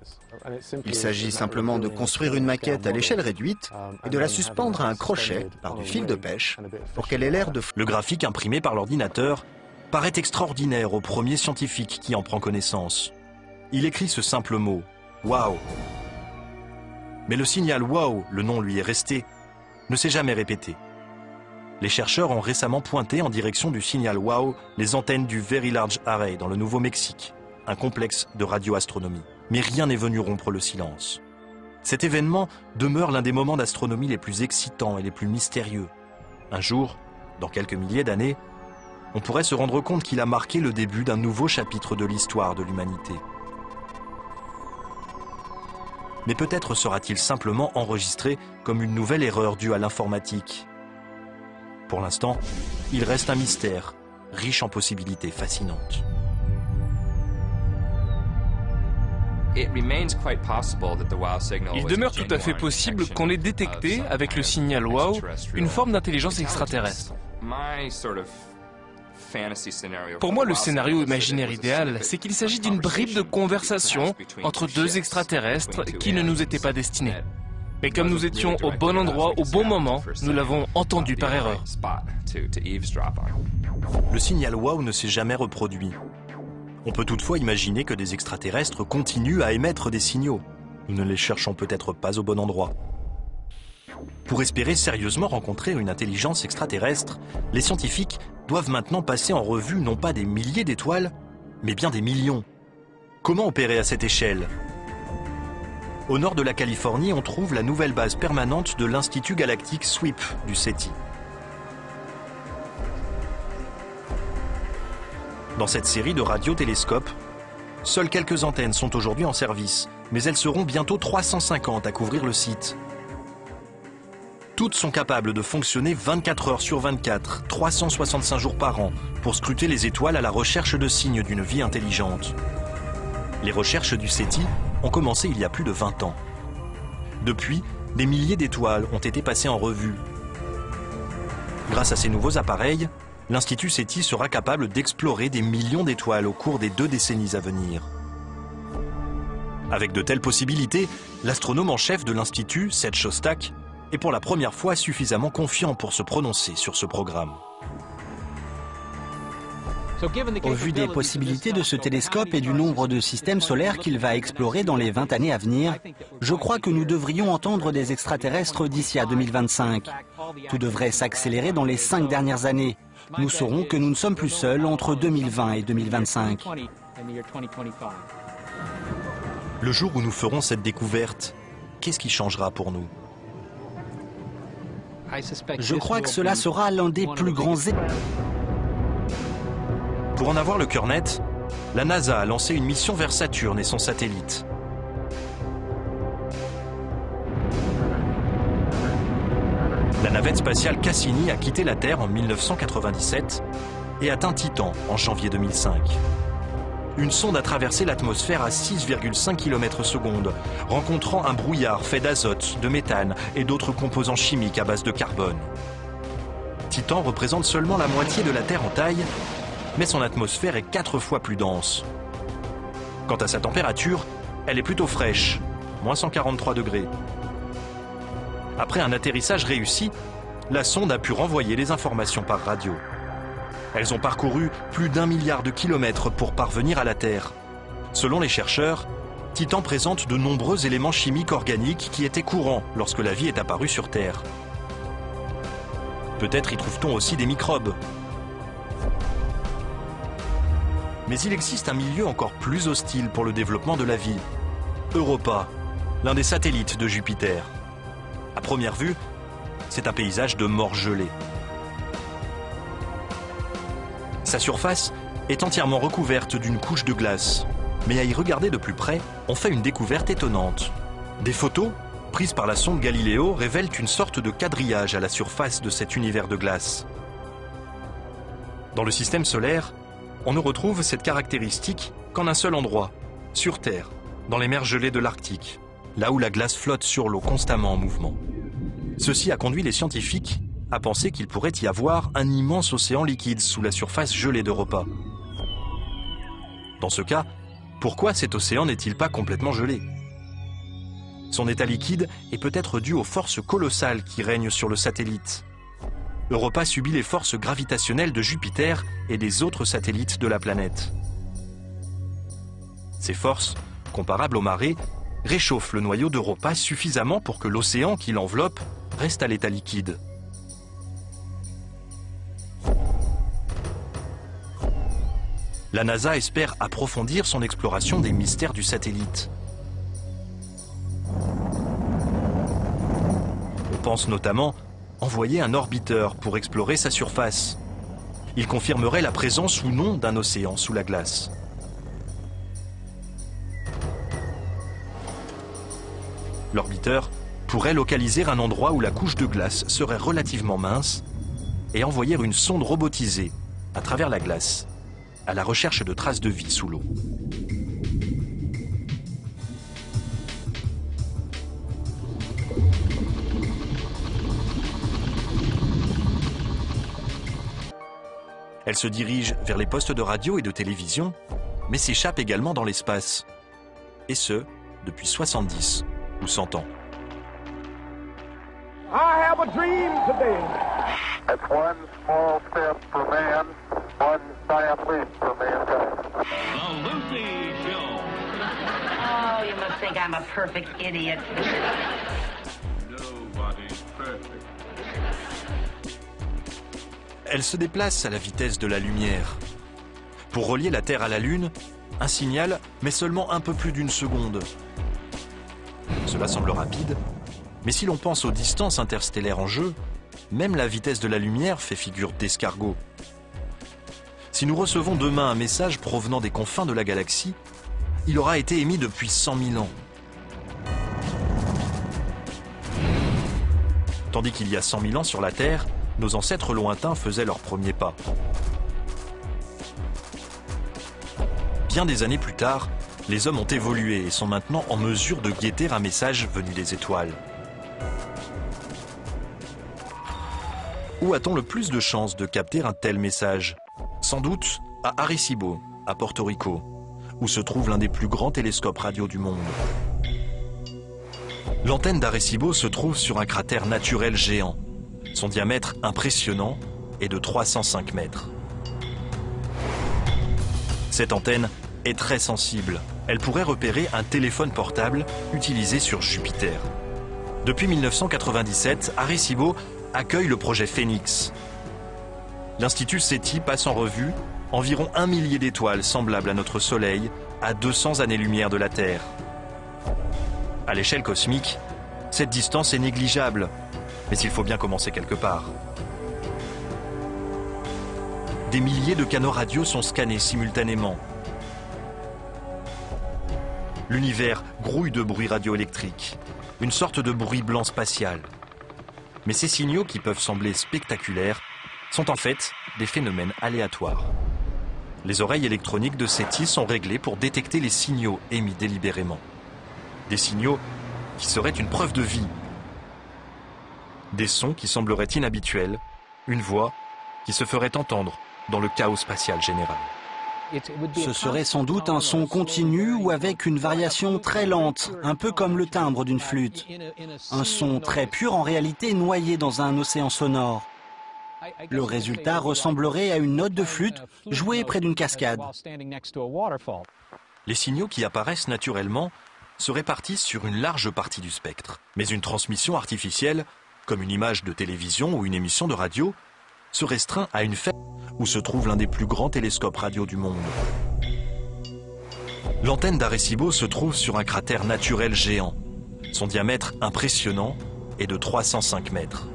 Speaker 2: Il s'agit simplement de construire une maquette à l'échelle réduite et de la suspendre à un crochet par du fil de pêche pour qu'elle ait l'air de...
Speaker 1: Le graphique imprimé par l'ordinateur paraît extraordinaire au premier scientifique qui en prend connaissance. Il écrit ce simple mot, « Wow ». Mais le signal « Wow », le nom lui est resté, ne s'est jamais répété. Les chercheurs ont récemment pointé en direction du signal WOW les antennes du Very Large Array dans le Nouveau-Mexique, un complexe de radioastronomie. Mais rien n'est venu rompre le silence. Cet événement demeure l'un des moments d'astronomie les plus excitants et les plus mystérieux. Un jour, dans quelques milliers d'années, on pourrait se rendre compte qu'il a marqué le début d'un nouveau chapitre de l'histoire de l'humanité. Mais peut-être sera-t-il simplement enregistré comme une nouvelle erreur due à l'informatique. Pour l'instant, il reste un mystère, riche en possibilités fascinantes.
Speaker 10: Il demeure tout à fait possible qu'on ait détecté, avec le signal WOW, une forme d'intelligence extraterrestre. Pour moi, le scénario imaginaire idéal, c'est qu'il s'agit d'une bribe de conversation entre deux extraterrestres qui ne nous étaient pas destinés. Mais comme nous étions au bon endroit, au bon moment, nous l'avons entendu par erreur.
Speaker 1: Le signal WOW ne s'est jamais reproduit. On peut toutefois imaginer que des extraterrestres continuent à émettre des signaux. Nous ne les cherchons peut-être pas au bon endroit. Pour espérer sérieusement rencontrer une intelligence extraterrestre, les scientifiques doivent maintenant passer en revue non pas des milliers d'étoiles, mais bien des millions. Comment opérer à cette échelle ? Au nord de la Californie, on trouve la nouvelle base permanente de l'Institut galactique SWIP du SETI. Dans cette série de radiotélescopes, seules quelques antennes sont aujourd'hui en service, mais elles seront bientôt 350 à couvrir le site. Toutes sont capables de fonctionner 24 heures sur 24, 365 jours par an, pour scruter les étoiles à la recherche de signes d'une vie intelligente. Les recherches du SETI ont commencé il y a plus de 20 ans. Depuis, des milliers d'étoiles ont été passées en revue. Grâce à ces nouveaux appareils, l'Institut SETI sera capable d'explorer des millions d'étoiles au cours des 2 décennies à venir. Avec de telles possibilités, l'astronome en chef de l'Institut, Seth Shostak, est pour la première fois suffisamment confiant pour se prononcer sur ce programme.
Speaker 4: Au vu des possibilités de ce télescope et du nombre de systèmes solaires qu'il va explorer dans les 20 années à venir, je crois que nous devrions entendre des extraterrestres d'ici à 2025. Tout devrait s'accélérer dans les 5 dernières années. Nous saurons que nous ne sommes plus seuls entre 2020 et 2025.
Speaker 1: Le jour où nous ferons cette découverte, qu'est-ce qui changera pour nous?
Speaker 4: Je crois que cela sera l'un des plus grands...
Speaker 1: Pour en avoir le cœur net, la NASA a lancé une mission vers Saturne et son satellite. La navette spatiale Cassini a quitté la Terre en 1997 et atteint Titan en janvier 2005. Une sonde a traversé l'atmosphère à 6,5 km/s, rencontrant un brouillard fait d'azote, de méthane et d'autres composants chimiques à base de carbone. Titan représente seulement la moitié de la Terre en taille, mais son atmosphère est 4 fois plus dense. Quant à sa température, elle est plutôt fraîche, moins 143 degrés. Après un atterrissage réussi, la sonde a pu renvoyer les informations par radio. Elles ont parcouru plus d'1 milliard de kilomètres pour parvenir à la Terre. Selon les chercheurs, Titan présente de nombreux éléments chimiques organiques qui étaient courants lorsque la vie est apparue sur Terre. Peut-être y trouve-t-on aussi des microbes. Mais il existe un milieu encore plus hostile pour le développement de la vie. Europa, l'un des satellites de Jupiter. À première vue, c'est un paysage de mort gelée. Sa surface est entièrement recouverte d'une couche de glace. Mais à y regarder de plus près, on fait une découverte étonnante. Des photos, prises par la sonde Galileo, révèlent une sorte de quadrillage à la surface de cet univers de glace. Dans le système solaire, on ne retrouve cette caractéristique qu'en un seul endroit, sur Terre, dans les mers gelées de l'Arctique, là où la glace flotte sur l'eau constamment en mouvement. Ceci a conduit les scientifiques à penser qu'il pourrait y avoir un immense océan liquide sous la surface gelée d'Europa. Dans ce cas, pourquoi cet océan n'est-il pas complètement gelé? Son état liquide est peut-être dû aux forces colossales qui règnent sur le satellite. Europa subit les forces gravitationnelles de Jupiter et des autres satellites de la planète. Ces forces, comparables aux marées, réchauffent le noyau d'Europa suffisamment pour que l'océan qui l'enveloppe reste à l'état liquide. La NASA espère approfondir son exploration des mystères du satellite. On pense notamment envoyer un orbiteur pour explorer sa surface. Il confirmerait la présence ou non d'un océan sous la glace. L'orbiteur pourrait localiser un endroit où la couche de glace serait relativement mince et envoyer une sonde robotisée à travers la glace à la recherche de traces de vie sous l'eau. Elle se dirige vers les postes de radio et de télévision, mais s'échappe également dans l'espace. Et ce, depuis 70 ou 100 ans.
Speaker 7: I have a dream today. That's one small step for man, one giant leap for mankind.
Speaker 8: The Lucy Show.
Speaker 9: Oh, you must think I'm a perfect idiot.
Speaker 8: Nobody's perfect.
Speaker 1: Elle se déplace à la vitesse de la lumière. Pour relier la Terre à la Lune, un signal met seulement un peu plus d'1 seconde. Cela semble rapide, mais si l'on pense aux distances interstellaires en jeu, même la vitesse de la lumière fait figure d'escargot. Si nous recevons demain un message provenant des confins de la galaxie, il aura été émis depuis 100 000 ans. tandis qu'il y a 100 000 ans sur la Terre, nos ancêtres lointains faisaient leurs premiers pas. Bien des années plus tard, les hommes ont évolué et sont maintenant en mesure de guetter un message venu des étoiles. Où a-t-on le plus de chances de capter un tel message? Sans doute à Arecibo, à Porto Rico, où se trouve l'un des plus grands télescopes radio du monde. L'antenne d'Arecibo se trouve sur un cratère naturel géant. Son diamètre impressionnant est de 305 mètres. Cette antenne est très sensible. Elle pourrait repérer un téléphone portable utilisé sur Jupiter. Depuis 1997, Arecibo accueille le projet Phoenix. L'Institut SETI passe en revue environ 1 millier d'étoiles semblables à notre Soleil à 200 années-lumière de la Terre. À l'échelle cosmique, cette distance est négligeable, mais il faut bien commencer quelque part. Des milliers de canaux radio sont scannés simultanément. L'univers grouille de bruit radioélectrique, une sorte de bruit blanc spatial. Mais ces signaux qui peuvent sembler spectaculaires sont en fait des phénomènes aléatoires. Les oreilles électroniques de SETI sont réglées pour détecter les signaux émis délibérément. Des signaux qui seraient une preuve de vie. Des sons qui sembleraient inhabituels, une voix qui se ferait entendre dans le chaos spatial général.
Speaker 4: Ce serait sans doute un son continu ou avec une variation très lente, un peu comme le timbre d'une flûte. Un son très pur en réalité noyé dans un océan sonore. Le résultat ressemblerait à une note de flûte jouée près d'une cascade.
Speaker 1: Les signaux qui apparaissent naturellement se répartissent sur une large partie du spectre. Mais une transmission artificielle, comme une image de télévision ou une émission de radio, se restreint à une faible où se trouve l'un des plus grands télescopes radio du monde. L'antenne d'Arecibo se trouve sur un cratère naturel géant. Son diamètre impressionnant est de 305 mètres.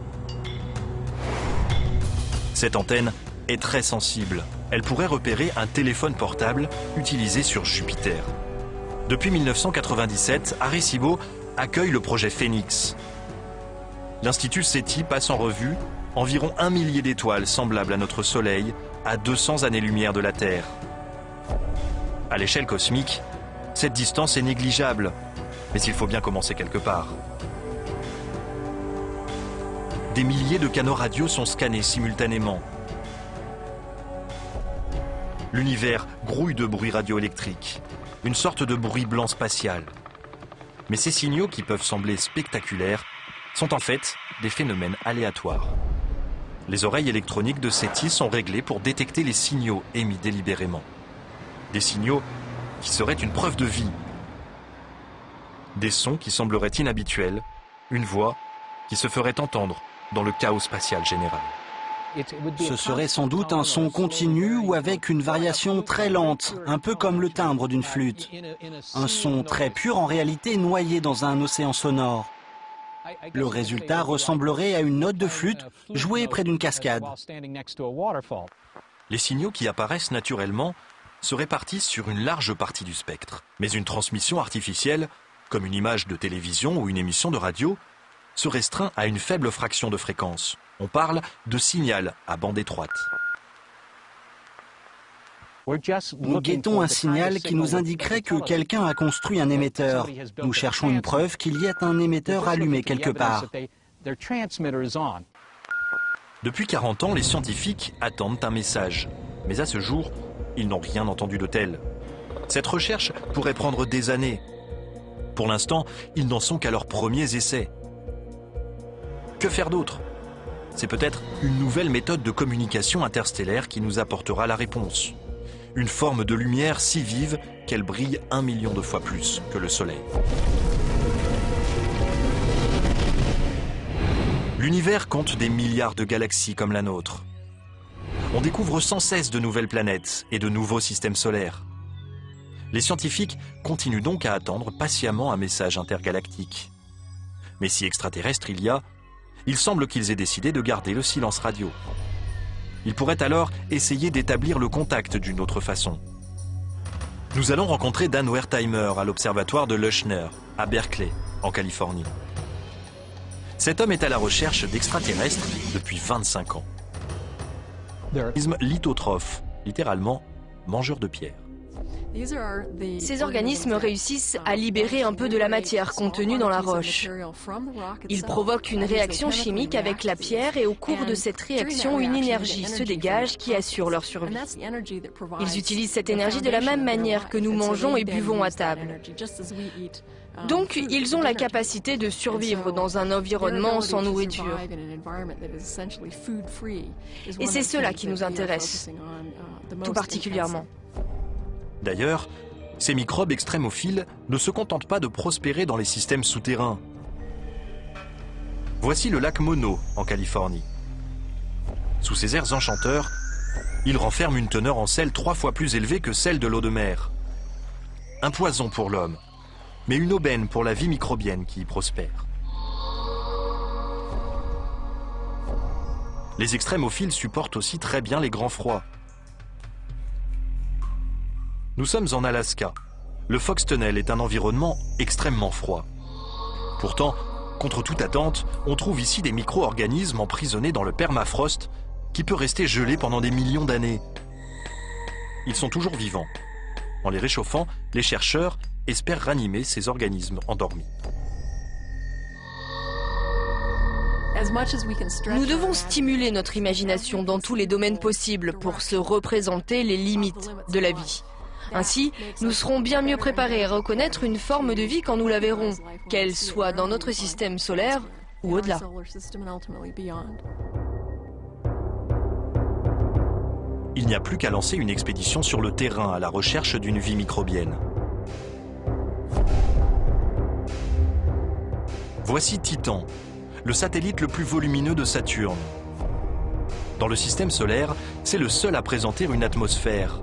Speaker 1: Cette antenne est très sensible. Elle pourrait repérer un téléphone portable utilisé sur Jupiter. Depuis 1997, Arecibo accueille le projet Phoenix. L'Institut SETI passe en revue environ 1 millier d'étoiles semblables à notre Soleil à 200 années-lumière de la Terre. À l'échelle cosmique, cette distance est négligeable, mais il faut bien commencer quelque part. Des milliers de canaux radio sont scannés simultanément. L'univers grouille de bruit radioélectrique, une sorte de bruit blanc spatial. Mais ces signaux qui peuvent sembler spectaculaires sont en fait des phénomènes aléatoires. Les oreilles électroniques de SETI sont réglées pour détecter les signaux émis délibérément. Des signaux qui seraient une preuve de vie. Des sons qui sembleraient inhabituels, une voix qui se ferait entendre dans le chaos spatial général.
Speaker 4: Ce serait sans doute un son continu ou avec une variation très lente, un peu comme le timbre d'une flûte. Un son très pur en réalité noyé dans un océan sonore. Le résultat ressemblerait à une note de flûte jouée près d'une cascade.
Speaker 1: Les signaux qui apparaissent naturellement se répartissent sur une large partie du spectre. Mais une transmission artificielle, comme une image de télévision ou une émission de radio, se restreint à une faible fraction de fréquence. On parle de signal à bande étroite.
Speaker 4: Nous guettons un signal qui nous indiquerait que quelqu'un a construit un émetteur. Nous cherchons une preuve qu'il y ait un émetteur allumé quelque part.
Speaker 1: Depuis 40 ans, les scientifiques attendent un message. Mais à ce jour, ils n'ont rien entendu de tel. Cette recherche pourrait prendre des années. Pour l'instant, ils n'en sont qu'à leurs premiers essais. Que faire d'autre? C'est peut-être une nouvelle méthode de communication interstellaire qui nous apportera la réponse. Une forme de lumière si vive qu'elle brille 1 million de fois plus que le Soleil. L'univers compte des milliards de galaxies comme la nôtre. On découvre sans cesse de nouvelles planètes et de nouveaux systèmes solaires. Les scientifiques continuent donc à attendre patiemment un message intergalactique. Mais si extraterrestre il y a, il semble qu'ils aient décidé de garder le silence radio. Ils pourraient alors essayer d'établir le contact d'une autre façon. Nous allons rencontrer Dan Wertheimer à l'observatoire de Leuschner, à Berkeley, en Californie. Cet homme est à la recherche d'extraterrestres depuis 25 ans. Lithotrophe, littéralement mangeur de pierre.
Speaker 5: Ces organismes réussissent à libérer un peu de la matière contenue dans la roche. Ils provoquent une réaction chimique avec la pierre et au cours de cette réaction, une énergie se dégage qui assure leur survie. Ils utilisent cette énergie de la même manière que nous mangeons et buvons à table. Donc, ils ont la capacité de survivre dans un environnement sans nourriture. Et c'est cela qui nous intéresse, tout particulièrement.
Speaker 1: D'ailleurs, ces microbes extrémophiles ne se contentent pas de prospérer dans les systèmes souterrains. Voici le lac Mono, en Californie. Sous ses airs enchanteurs, il renferme une teneur en sel 3 fois plus élevée que celle de l'eau de mer. Un poison pour l'homme, mais une aubaine pour la vie microbienne qui y prospère. Les extrémophiles supportent aussi très bien les grands froids. Nous sommes en Alaska. Le Fox Tunnel est un environnement extrêmement froid. Pourtant, contre toute attente, on trouve ici des micro-organismes emprisonnés dans le permafrost qui peut rester gelé pendant des millions d'années. Ils sont toujours vivants. En les réchauffant, les chercheurs espèrent ranimer ces organismes endormis.
Speaker 5: Nous devons stimuler notre imagination dans tous les domaines possibles pour se représenter les limites de la vie. Ainsi, nous serons bien mieux préparés à reconnaître une forme de vie quand nous la verrons, qu'elle soit dans notre système solaire ou au-delà.
Speaker 1: Il n'y a plus qu'à lancer une expédition sur le terrain à la recherche d'une vie microbienne. Voici Titan, le satellite le plus volumineux de Saturne. Dans le système solaire, c'est le seul à présenter une atmosphère.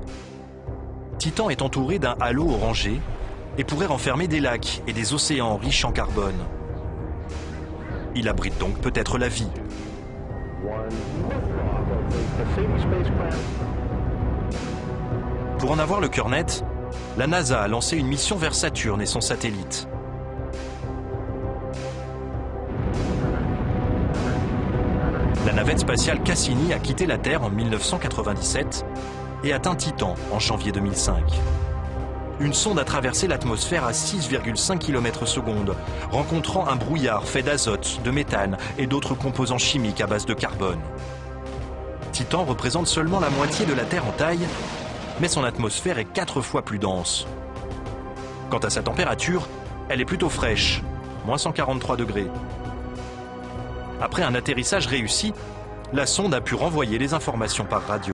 Speaker 1: Titan est entouré d'un halo orangé et pourrait renfermer des lacs et des océans riches en carbone. Il abrite donc peut-être la vie. Pour en avoir le cœur net, la NASA a lancé une mission vers Saturne et son satellite. La navette spatiale Cassini a quitté la Terre en 1997 et atteint Titan en janvier 2005. Une sonde a traversé l'atmosphère à 6,5 km/s, rencontrant un brouillard fait d'azote, de méthane et d'autres composants chimiques à base de carbone. Titan représente seulement la moitié de la Terre en taille, mais son atmosphère est 4 fois plus dense. Quant à sa température, elle est plutôt fraîche, moins 143 degrés. Après un atterrissage réussi, la sonde a pu renvoyer les informations par radio.